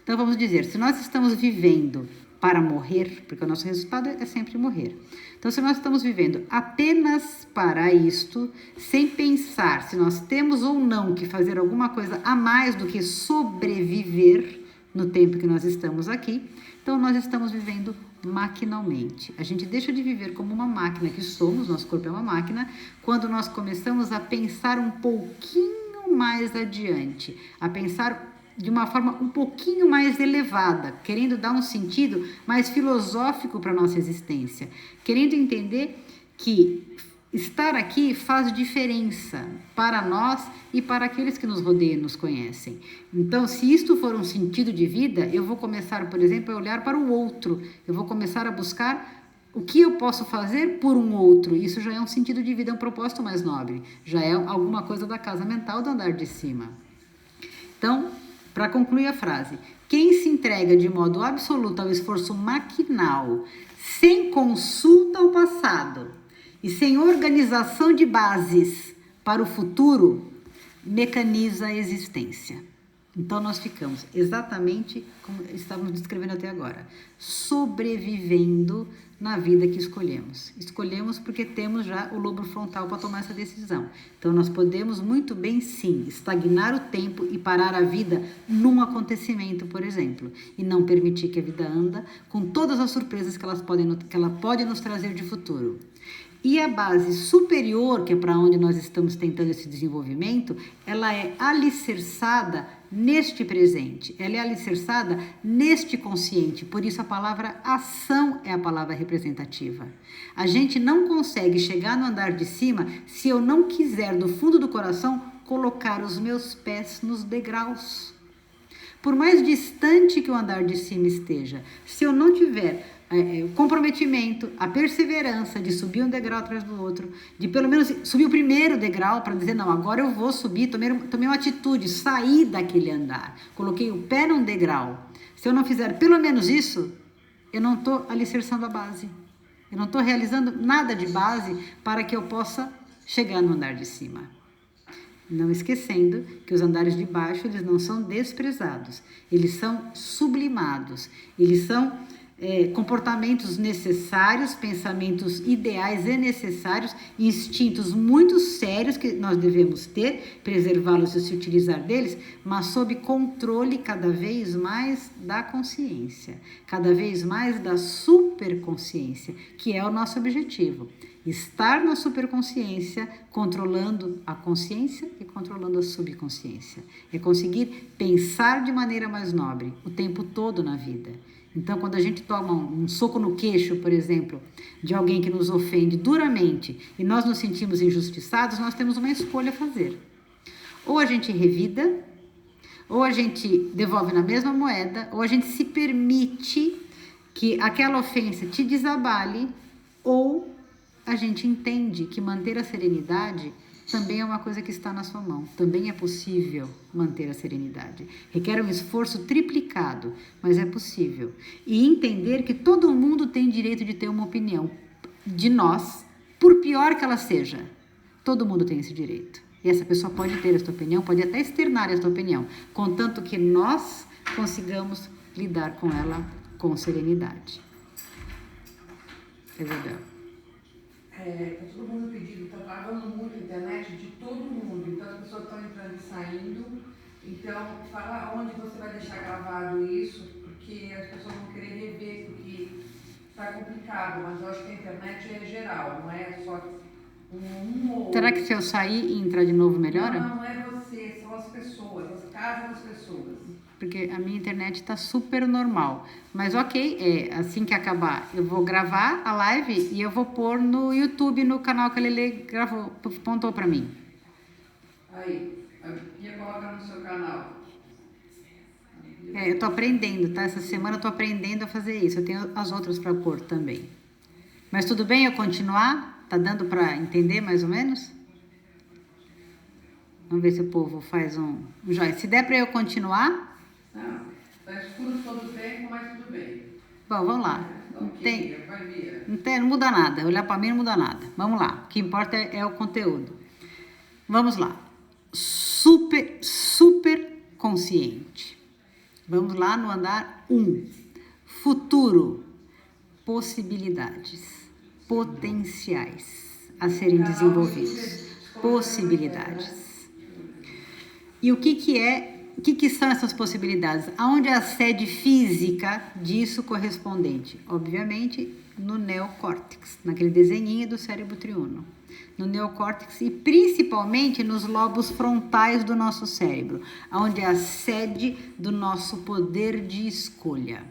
Então vamos dizer, se nós estamos vivendo para morrer, porque o nosso resultado é sempre morrer. Então, se nós estamos vivendo apenas para isto, sem pensar se nós temos ou não que fazer alguma coisa a mais do que sobreviver no tempo que nós estamos aqui, então nós estamos vivendo maquinalmente. A gente deixa de viver como uma máquina que somos, nosso corpo é uma máquina, quando nós começamos a pensar um pouquinho mais adiante, a pensar de uma forma um pouquinho mais elevada, querendo dar um sentido mais filosófico para a nossa existência, querendo entender que estar aqui faz diferença para nós e para aqueles que nos rodeiam e nos conhecem. Então, se isto for um sentido de vida, eu vou começar, por exemplo, a olhar para o outro, eu vou começar a buscar o que eu posso fazer por um outro. Isso já é um sentido de vida, é um propósito mais nobre, já é alguma coisa da casa mental do andar de cima. Então, para concluir a frase, quem se entrega de modo absoluto ao esforço maquinal, sem consulta ao passado e sem organização de bases para o futuro, mecaniza a existência. Então nós ficamos exatamente como estávamos descrevendo até agora, sobrevivendo na vida que escolhemos. Escolhemos porque temos já o lobo frontal para tomar essa decisão. Então nós podemos muito bem sim estagnar o tempo e parar a vida num acontecimento, por exemplo, e não permitir que a vida anda com todas as surpresas que ela pode nos trazer de futuro. E a base superior, que é para onde nós estamos tentando esse desenvolvimento, ela é alicerçada neste presente, ela é alicerçada neste consciente, por isso a palavra ação é a palavra representativa. A gente não consegue chegar no andar de cima se eu não quiser, do fundo do coração, colocar os meus pés nos degraus. Por mais distante que o andar de cima esteja, se eu não tiver o comprometimento, a perseverança de subir um degrau atrás do outro, de pelo menos subir o primeiro degrau para dizer, não, agora eu vou subir, tomei uma atitude, sair daquele andar, coloquei o pé num degrau. Se eu não fizer pelo menos isso, eu não estou alicerçando a base, eu não estou realizando nada de base para que eu possa chegar no andar de cima. Não esquecendo que os andares de baixo, eles não são desprezados, eles são sublimados, eles são comportamentos necessários, pensamentos ideais e necessários, instintos muito sérios que nós devemos ter, preservá-los e se utilizar deles, mas sob controle cada vez mais da consciência, cada vez mais da superconsciência, que é o nosso objetivo. Estar na superconsciência, controlando a consciência e controlando a subconsciência. É conseguir pensar de maneira mais nobre o tempo todo na vida. Então, quando a gente toma um soco no queixo, por exemplo, de alguém que nos ofende duramente e nós nos sentimos injustiçados, nós temos uma escolha a fazer. Ou a gente revida, ou a gente devolve na mesma moeda, ou a gente se permite que aquela ofensa te desabale, ou a gente entende que manter a serenidade também é uma coisa que está na sua mão. Também é possível manter a serenidade. Requer um esforço triplicado, mas é possível. E entender que todo mundo tem direito de ter uma opinião de nós, por pior que ela seja. Todo mundo tem esse direito. E essa pessoa pode ter essa opinião, pode até externar essa opinião, contanto que nós consigamos lidar com ela com serenidade. Isabel. Todo mundo pedindo, está travando muito a internet de todo mundo, então as pessoas estão entrando e saindo. Então, fala onde você vai deixar gravado isso, porque as pessoas vão querer rever, porque está complicado, mas eu acho que a internet é geral, não é só um ou outro. Será que se eu sair e entrar de novo melhora? Não é você, são as pessoas, as casas das pessoas. porque a minha internet está super normal. Mas ok, assim que acabar, eu vou gravar a live e eu vou pôr no YouTube, no canal que a Lele gravou, apontou para mim. Aí, ia colocar no seu canal. Eu tô aprendendo, tá? Essa semana eu tô aprendendo a fazer isso. Eu tenho as outras para pôr também. Mas tudo bem eu continuar? Tá dando para entender mais ou menos? Vamos ver se o povo faz um joinha. Se der para eu continuar... Não, tá escuro todo o tempo, mas tudo bem. Bom, vamos lá. Não muda nada. Olhar para mim não muda nada. Vamos lá. O que importa é o conteúdo. Vamos lá. Super consciente. Vamos lá no andar 1. Futuro. Possibilidades. Potenciais a serem desenvolvidos. Possibilidades. E o que são essas possibilidades? Aonde é a sede física disso correspondente? Obviamente, no neocórtex, naquele desenhinho do cérebro triuno. No neocórtex e principalmente nos lobos frontais do nosso cérebro, onde é a sede do nosso poder de escolha.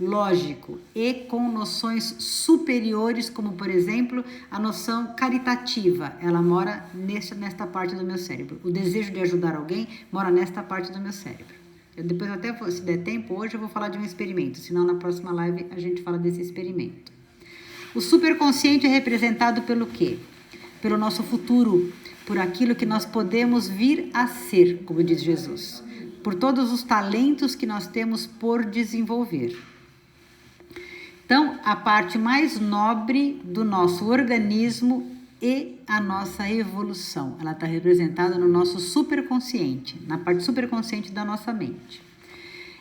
Lógico, e com noções superiores, como por exemplo a noção caritativa, ela mora nesta parte do meu cérebro. O desejo de ajudar alguém mora nesta parte do meu cérebro. Depois até, se der tempo, hoje eu vou falar de um experimento, senão na próxima live a gente fala desse experimento. O superconsciente é representado pelo quê? Pelo nosso futuro, por aquilo que nós podemos vir a ser, como diz Jesus, por todos os talentos que nós temos por desenvolver. Então, a parte mais nobre do nosso organismo e a nossa evolução. Ela está representada no nosso superconsciente, na parte superconsciente da nossa mente.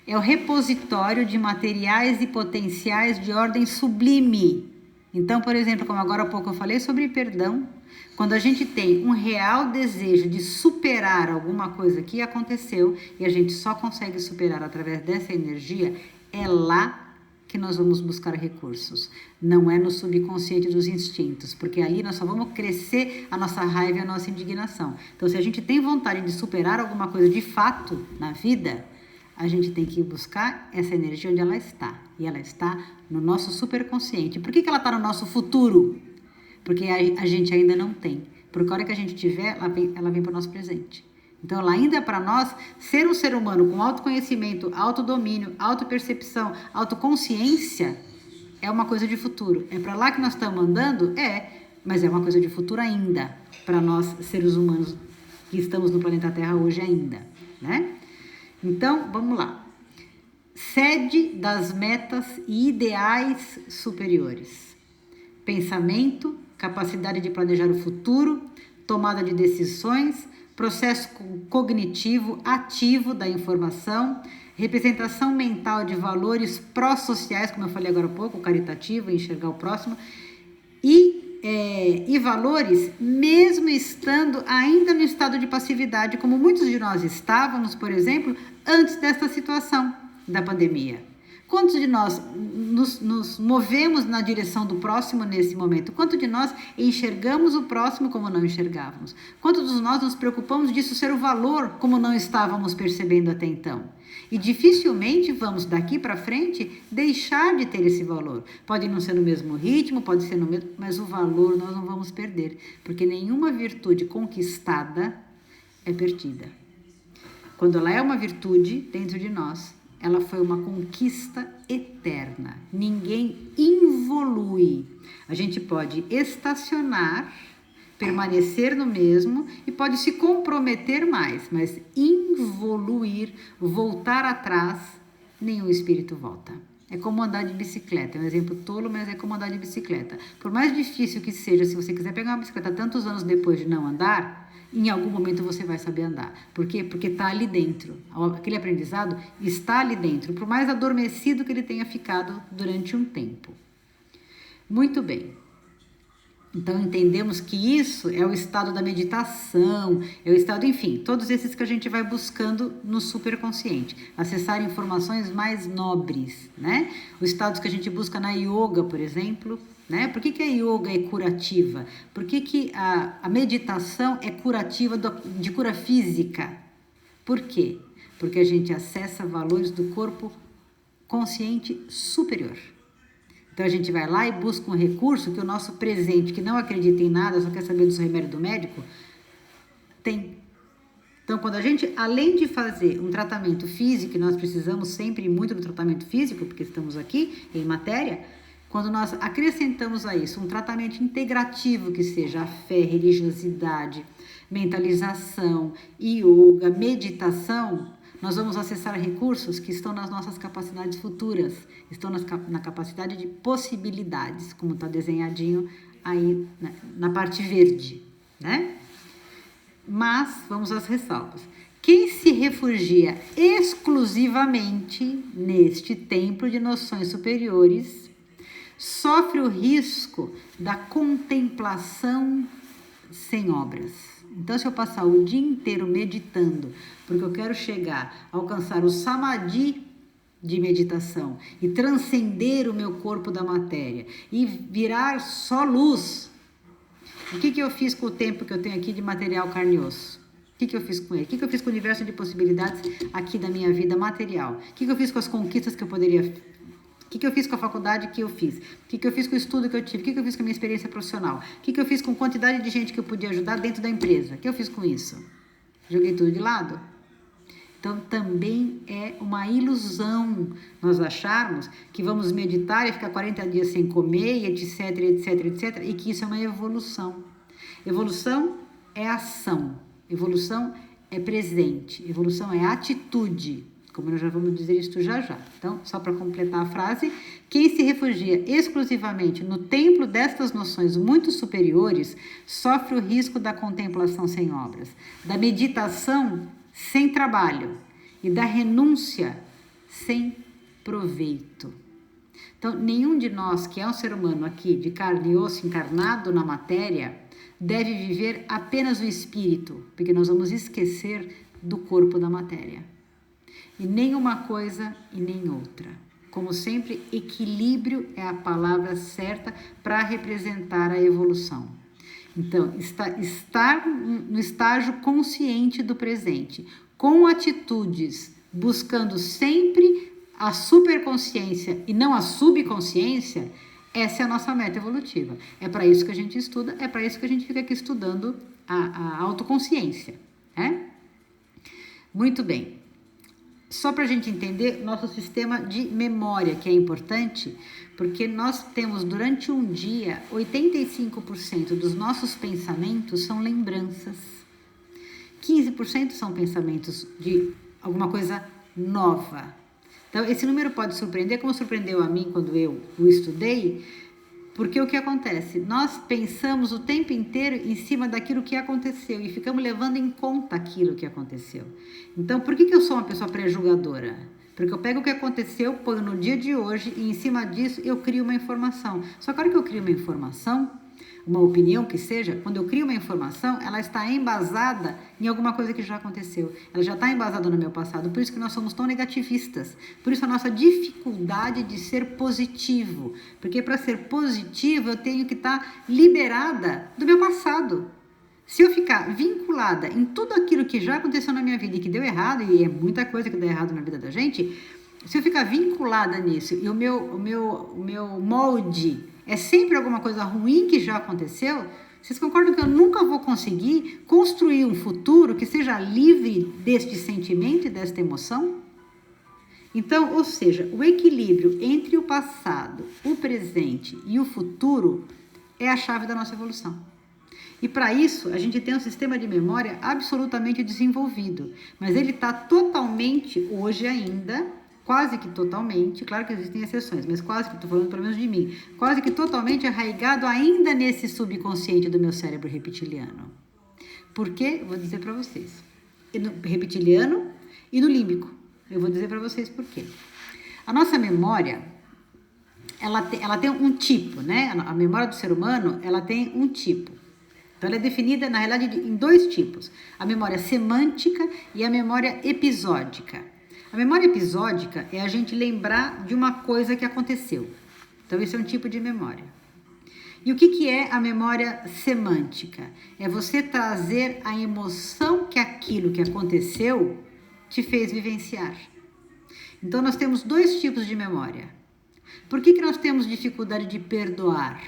É o repositório de materiais e potenciais de ordem sublime. Então, por exemplo, como agora há pouco eu falei sobre perdão, quando a gente tem um real desejo de superar alguma coisa que aconteceu e a gente só consegue superar através dessa energia, é lá que nós vamos buscar recursos. Não é no subconsciente dos instintos, porque ali nós só vamos crescer a nossa raiva e a nossa indignação. Então, se a gente tem vontade de superar alguma coisa de fato na vida, a gente tem que buscar essa energia onde ela está. E ela está no nosso superconsciente. Por que ela está no nosso futuro? Porque a gente ainda não tem. Porque a hora que a gente tiver, ela vem para o nosso presente. Então, ela ainda é para nós ser um ser humano com autoconhecimento, autodomínio, autopercepção, autoconsciência, é uma coisa de futuro. É para lá que nós estamos andando? Mas é uma coisa de futuro ainda, para nós seres humanos que estamos no planeta Terra hoje ainda, né? Então, vamos lá. Sede das metas e ideais superiores. Pensamento, capacidade de planejar o futuro, tomada de decisões, processo cognitivo ativo da informação, representação mental de valores pró-sociais, como eu falei agora há pouco, caritativo, enxergar o próximo, e valores, mesmo estando ainda no estado de passividade, como muitos de nós estávamos, por exemplo, antes desta situação da pandemia. Quantos de nós nos movemos na direção do próximo nesse momento? Quanto de nós enxergamos o próximo como não enxergávamos? Quantos de nós nos preocupamos disso ser o valor como não estávamos percebendo até então? E dificilmente vamos daqui para frente deixar de ter esse valor. Pode não ser no mesmo ritmo, pode ser no mesmo, mas o valor nós não vamos perder, porque nenhuma virtude conquistada é perdida. Quando ela é uma virtude dentro de nós, ela foi uma conquista eterna. Ninguém involui. A gente pode estacionar, permanecer no mesmo e pode se comprometer mais, mas involuir, voltar atrás, nenhum espírito volta. É como andar de bicicleta, é um exemplo tolo, mas é como andar de bicicleta. Por mais difícil que seja, se você quiser pegar uma bicicleta tantos anos depois de não andar, em algum momento você vai saber andar. Por quê? Porque está ali dentro. Aquele aprendizado está ali dentro, por mais adormecido que ele tenha ficado durante um tempo. Muito bem. Então, entendemos que isso é o estado da meditação, é o estado, enfim, todos esses que a gente vai buscando no superconsciente. Acessar informações mais nobres, né? Os estados que a gente busca na yoga, por exemplo, né? Por que a yoga é curativa? Por que a meditação é curativa de cura física? Por quê? porque a gente acessa valores do corpo consciente superior. Então a gente vai lá e busca um recurso que o nosso presente, que não acredita em nada, só quer saber dos remédios do médico, tem. Então, quando a gente, além de fazer um tratamento físico, e nós precisamos sempre muito do tratamento físico, porque estamos aqui em matéria, quando nós acrescentamos a isso um tratamento integrativo, que seja a fé, religiosidade, mentalização, yoga, meditação, nós vamos acessar recursos que estão nas nossas capacidades futuras, estão na capacidade de possibilidades, como está desenhadinho aí na parte verde, né? Mas, vamos às ressalvas. Quem se refugia exclusivamente neste templo de noções superiores sofre o risco da contemplação sem obras. Então, se eu passar o dia inteiro meditando, porque eu quero chegar a alcançar o samadhi de meditação e transcender o meu corpo da matéria e virar só luz, o que eu fiz com o tempo que eu tenho aqui de material carne e osso? O que eu fiz com ele? O que eu fiz com o universo de possibilidades aqui da minha vida material? O que eu fiz com as conquistas que eu poderia... O que eu fiz com a faculdade que eu fiz? O que eu fiz com o estudo que eu tive? O que eu fiz com a minha experiência profissional? O que eu fiz com a quantidade de gente que eu podia ajudar dentro da empresa? O que eu fiz com isso? Joguei tudo de lado? Então, também é uma ilusão nós acharmos que vamos meditar e ficar 40 dias sem comer, etc, etc, etc, e que isso é uma evolução. Evolução é ação, evolução é presente, evolução é atitude, como nós já vamos dizer isso já já. Então, só para completar a frase, quem se refugia exclusivamente no templo destas noções muito superiores sofre o risco da contemplação sem obras, da meditação sem trabalho e da renúncia sem proveito. Então, nenhum de nós que é um ser humano aqui de carne e osso encarnado na matéria deve viver apenas o espírito, porque nós vamos esquecer do corpo da matéria. E nem uma coisa e nem outra. Como sempre, equilíbrio é a palavra certa para representar a evolução. Então, estar no estágio consciente do presente, com atitudes, buscando sempre a superconsciência e não a subconsciência, essa é a nossa meta evolutiva. É para isso que a gente estuda, é para isso que a gente fica aqui estudando a autoconsciência. Né? Muito bem. Só para a gente entender nosso sistema de memória, que é importante, porque nós temos durante um dia, 85% dos nossos pensamentos são lembranças. 15% são pensamentos de alguma coisa nova. Então, esse número pode surpreender, como surpreendeu a mim quando eu o estudei, porque o que acontece? Nós pensamos o tempo inteiro em cima daquilo que aconteceu e ficamos levando em conta aquilo que aconteceu. Então, por que eu sou uma pessoa pré-julgadora? Porque eu pego o que aconteceu, ponho no dia de hoje e em cima disso eu crio uma informação. Só que a hora que eu crio uma informação, uma opinião que seja, quando eu crio uma informação, ela está embasada em alguma coisa que já aconteceu. Ela já está embasada no meu passado. Por isso que nós somos tão negativistas. Por isso a nossa dificuldade de ser positivo. Porque para ser positivo eu tenho que estar liberada do meu passado. Se eu ficar vinculada em tudo aquilo que já aconteceu na minha vida e que deu errado, e é muita coisa que deu errado na vida da gente, se eu ficar vinculada nisso e o meu molde é sempre alguma coisa ruim que já aconteceu, vocês concordam que eu nunca vou conseguir construir um futuro que seja livre deste sentimento e desta emoção? Então, ou seja, o equilíbrio entre o passado, o presente e o futuro é a chave da nossa evolução. E para isso, a gente tem um sistema de memória absolutamente desenvolvido, mas ele está totalmente, hoje ainda, quase que totalmente, claro que existem exceções, mas quase que, estou falando pelo menos de mim, quase que totalmente arraigado ainda nesse subconsciente do meu cérebro reptiliano. Por quê? Vou dizer para vocês. No reptiliano e no límbico. Eu vou dizer para vocês por quê. A nossa memória, ela tem um tipo, né? A memória do ser humano, ela tem um tipo. Então, ela é definida, na realidade, em dois tipos. A memória semântica e a memória episódica. A memória episódica é a gente lembrar de uma coisa que aconteceu. Então, esse é um tipo de memória. E o que é a memória semântica? É você trazer a emoção que aquilo que aconteceu te fez vivenciar. Então, nós temos 2 tipos de memória. Por que nós temos dificuldade de perdoar?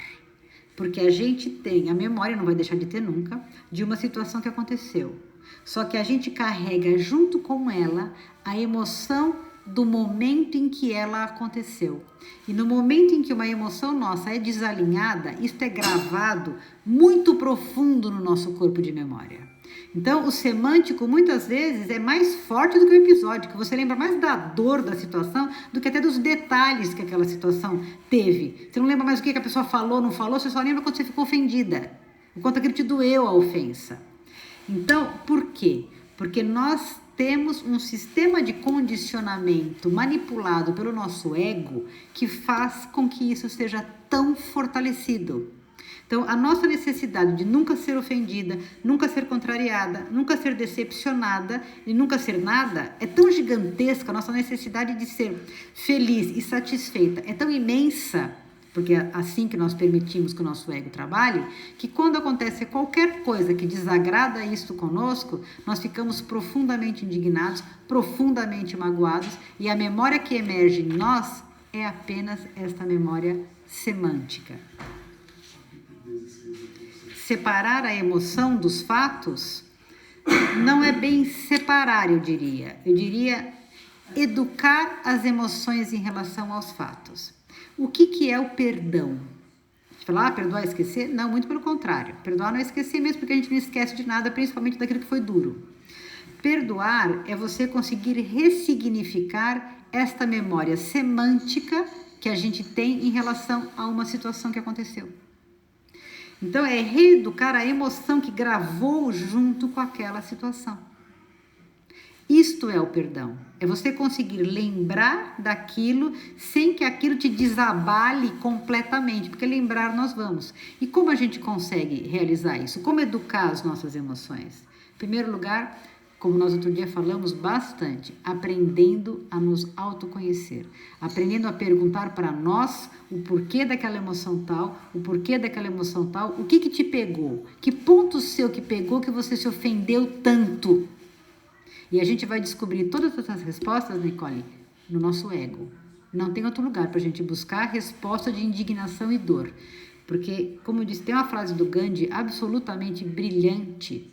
Porque a gente tem a memória, não vai deixar de ter nunca, de uma situação que aconteceu. Só que a gente carrega junto com ela a emoção do momento em que ela aconteceu. E no momento em que uma emoção nossa é desalinhada, isto é gravado muito profundo no nosso corpo de memória. Então, o semântico, muitas vezes, é mais forte do que o episódio, que você lembra mais da dor da situação do que até dos detalhes que aquela situação teve. Você não lembra mais o que a pessoa falou, não falou, você só lembra quando você ficou ofendida, o quanto aquilo te doeu a ofensa. Então, por quê? Porque nós temos um sistema de condicionamento manipulado pelo nosso ego que faz com que isso seja tão fortalecido. Então, a nossa necessidade de nunca ser ofendida, nunca ser contrariada, nunca ser decepcionada e nunca ser nada é tão gigantesca, a nossa necessidade de ser feliz e satisfeita é tão imensa, porque é assim que nós permitimos que o nosso ego trabalhe, que quando acontece qualquer coisa que desagrada isso conosco, nós ficamos profundamente indignados, profundamente magoados, e a memória que emerge em nós é apenas esta memória semântica. Separar a emoção dos fatos não é bem separar, eu diria educar as emoções em relação aos fatos. O que é o perdão? A gente fala, perdoar é esquecer? Não, muito pelo contrário. Perdoar não é esquecer mesmo, porque a gente não esquece de nada, principalmente daquilo que foi duro. Perdoar é você conseguir ressignificar esta memória semântica que a gente tem em relação a uma situação que aconteceu. Então, é reeducar a emoção que gravou junto com aquela situação. Isto é o perdão. É você conseguir lembrar daquilo sem que aquilo te desabale completamente, porque lembrar nós vamos. E como a gente consegue realizar isso? Como educar as nossas emoções? Em primeiro lugar, como nós outro dia falamos bastante, aprendendo a nos autoconhecer, aprendendo a perguntar para nós o porquê daquela emoção tal, o que te pegou, que ponto seu que pegou que você se ofendeu tanto. E a gente vai descobrir todas essas respostas, Nicole, no nosso ego. Não tem outro lugar para a gente buscar a resposta de indignação e dor. Porque, como eu disse, tem uma frase do Gandhi absolutamente brilhante,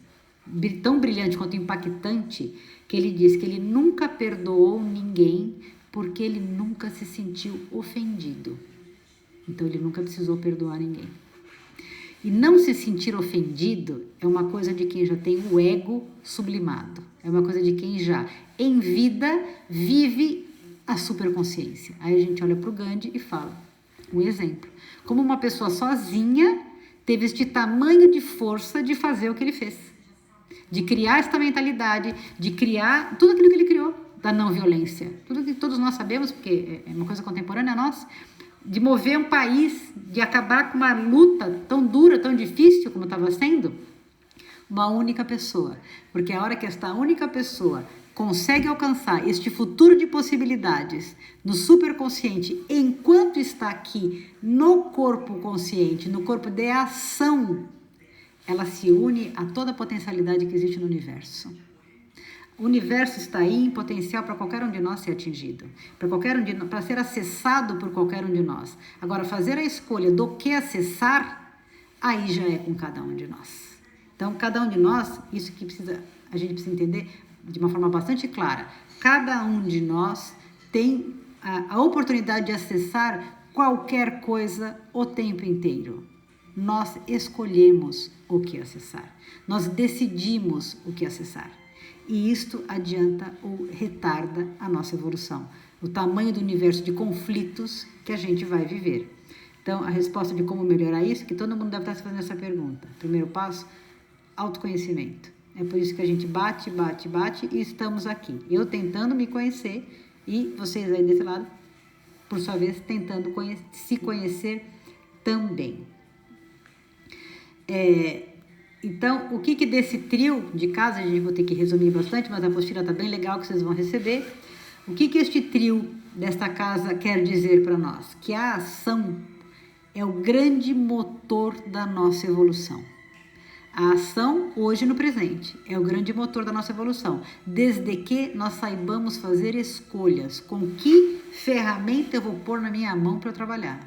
tão brilhante quanto impactante, que ele diz que ele nunca perdoou ninguém porque ele nunca se sentiu ofendido. Então, ele nunca precisou perdoar ninguém. E não se sentir ofendido é uma coisa de quem já tem o ego sublimado. É uma coisa de quem já, em vida, vive a superconsciência. Aí a gente olha para o Gandhi e fala, um exemplo. Como uma pessoa sozinha teve este tamanho de força de fazer o que ele fez. De criar esta mentalidade, de criar tudo aquilo que ele criou, da não violência. Tudo que todos nós sabemos, porque é uma coisa contemporânea nossa, de mover um país, de acabar com uma luta tão dura, tão difícil como estava sendo, uma única pessoa. Porque a hora que esta única pessoa consegue alcançar este futuro de possibilidades no superconsciente, enquanto está aqui no corpo consciente, no corpo de ação, ela se une a toda a potencialidade que existe no universo. O universo está aí em potencial para qualquer um de nós ser atingido, para ser acessado por qualquer um de nós. Agora, fazer a escolha do que acessar, aí já é com cada um de nós. Então, cada um de nós, isso que a gente precisa entender de uma forma bastante clara, cada um de nós tem a oportunidade de acessar qualquer coisa o tempo inteiro. Nós escolhemos o que acessar, nós decidimos o que acessar. E isto adianta ou retarda a nossa evolução, o tamanho do universo de conflitos que a gente vai viver. Então, a resposta de como melhorar isso, que todo mundo deve estar se fazendo essa pergunta. Primeiro passo, autoconhecimento. É por isso que a gente bate e estamos aqui. Eu tentando me conhecer e vocês aí desse lado, por sua vez, tentando se conhecer também. Então, o que desse trio de casa, a gente vai ter que resumir bastante, mas a apostila está bem legal que vocês vão receber. O que este trio desta casa quer dizer para nós? Que a ação é o grande motor da nossa evolução. A ação hoje no presente é o grande motor da nossa evolução, desde que nós saibamos fazer escolhas. Com que ferramenta eu vou pôr na minha mão para eu trabalhar?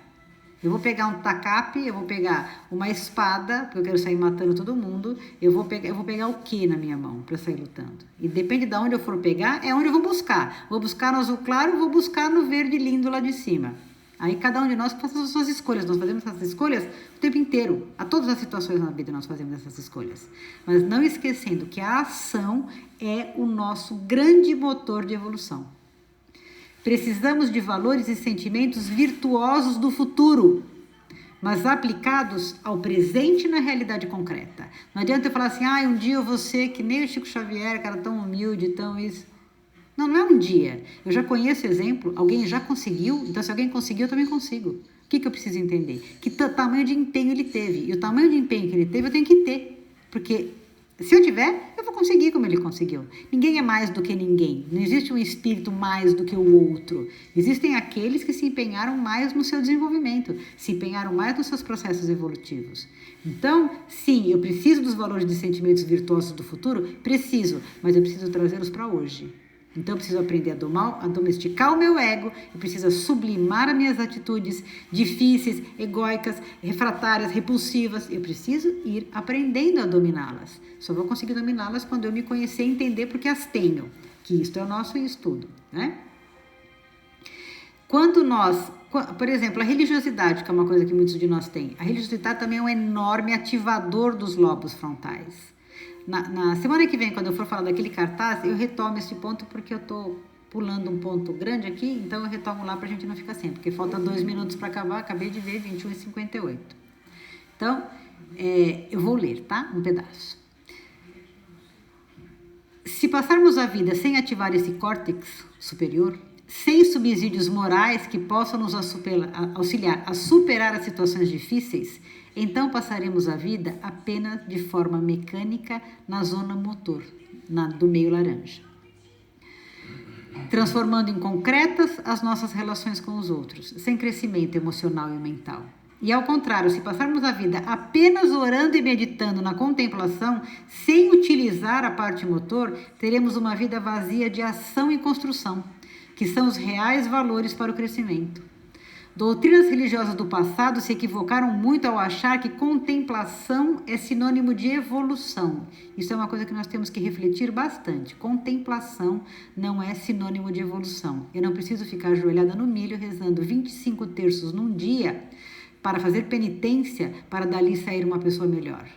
Eu vou pegar um tacape, eu vou pegar uma espada, porque eu quero sair matando todo mundo. Eu vou pegar o que na minha mão para sair lutando? E depende de onde eu for pegar, é onde eu vou buscar. Vou buscar no azul claro, vou buscar no verde lindo lá de cima. Aí cada um de nós faz as suas escolhas. Nós fazemos essas escolhas o tempo inteiro. A todas as situações na vida nós fazemos essas escolhas. Mas não esquecendo que a ação é o nosso grande motor de evolução. Precisamos de valores e sentimentos virtuosos do futuro, mas aplicados ao presente na realidade concreta. Não adianta eu falar assim, um dia eu vou ser que nem o Chico Xavier, cara tão humilde, tão isso. Não, não é um dia. Eu já conheço exemplo, alguém já conseguiu, então se alguém conseguiu, eu também consigo. O que eu preciso entender? Que tamanho de empenho ele teve. E o tamanho de empenho que ele teve, eu tenho que ter. Porque se eu tiver, eu vou conseguir como ele conseguiu. Ninguém é mais do que ninguém. Não existe um espírito mais do que o outro. Existem aqueles que se empenharam mais no seu desenvolvimento, se empenharam mais nos seus processos evolutivos. Então, sim, eu preciso dos valores de sentimentos virtuosos do futuro? Preciso, mas eu preciso trazê-los para hoje. Então, eu preciso aprender a domesticar o meu ego, eu preciso sublimar as minhas atitudes difíceis, egóicas, refratárias, repulsivas. Eu preciso ir aprendendo a dominá-las. Só vou conseguir dominá-las quando eu me conhecer e entender porque as tenho, que isto é o nosso estudo, né? Quando nós, por exemplo, a religiosidade, que é uma coisa que muitos de nós têm, a religiosidade também é um enorme ativador dos lobos frontais. Na semana que vem, quando eu for falar daquele cartaz, eu retomo esse ponto porque eu estou pulando um ponto grande aqui, então eu retomo lá para a gente não ficar sem, porque falta 2 minutos para acabar, acabei de ver 21h58. Então, eu vou ler, tá? Um pedaço. Se passarmos a vida sem ativar esse córtex superior, sem subsídios morais que possam nos auxiliar a superar as situações difíceis, então passaremos a vida apenas de forma mecânica na zona motor, do meio laranja, transformando em concretas as nossas relações com os outros, sem crescimento emocional e mental. E ao contrário, se passarmos a vida apenas orando e meditando na contemplação, sem utilizar a parte motor, teremos uma vida vazia de ação e construção, que são os reais valores para o crescimento. Doutrinas religiosas do passado se equivocaram muito ao achar que contemplação é sinônimo de evolução. Isso é uma coisa que nós temos que refletir bastante. Contemplação não é sinônimo de evolução. Eu não preciso ficar ajoelhada no milho rezando 25 terços num dia para fazer penitência para dali sair uma pessoa melhor.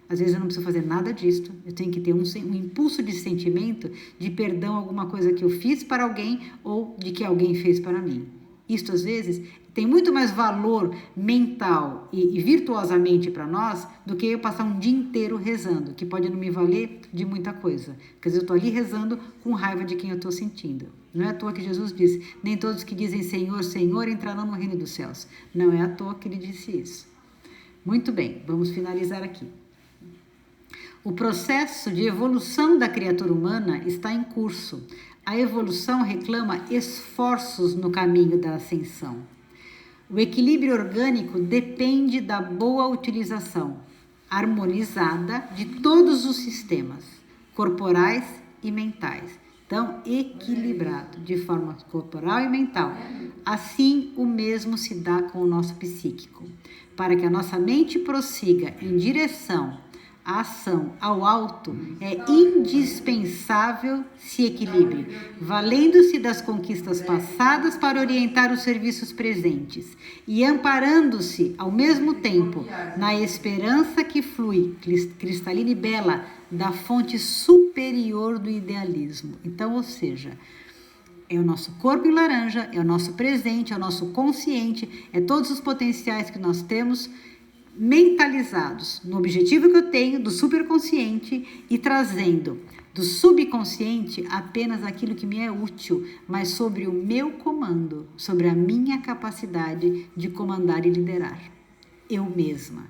Às vezes eu não preciso fazer nada disso. Eu tenho que ter um impulso de sentimento de perdão a alguma coisa que eu fiz para alguém ou de que alguém fez para mim. Isto, às vezes, tem muito mais valor mental e virtuosamente para nós do que eu passar um dia inteiro rezando, que pode não me valer de muita coisa. Porque às vezes eu estou ali rezando com raiva de quem eu estou sentindo. Não é à toa que Jesus disse, nem todos que dizem Senhor, Senhor entrarão no reino dos céus. Não é à toa que ele disse isso. Muito bem, vamos finalizar aqui. O processo de evolução da criatura humana está em curso. A evolução reclama esforços no caminho da ascensão. O equilíbrio orgânico depende da boa utilização, harmonizada, de todos os sistemas, corporais e mentais. Então, equilibrado, de forma corporal e mental. Assim, o mesmo se dá com o nosso psíquico. Para que a nossa mente prossiga em direção a ação ao alto, é indispensável se equilibre, valendo-se das conquistas passadas para orientar os serviços presentes e amparando-se, ao mesmo tempo, na esperança que flui, cristalina e bela, da fonte superior do idealismo. Então, ou seja, é o nosso corpo em laranja, é o nosso presente, é o nosso consciente, é todos os potenciais que nós temos mentalizados no objetivo que eu tenho do superconsciente e trazendo do subconsciente apenas aquilo que me é útil, mas sobre o meu comando, sobre a minha capacidade de comandar e liderar. Eu mesma.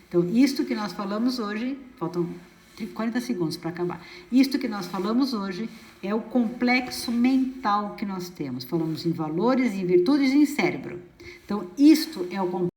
Então, isto que nós falamos hoje, faltam 40 segundos para acabar. Isto que nós falamos hoje é o complexo mental que nós temos. Falamos em valores, em virtudes e em cérebro. Então, isto é o complexo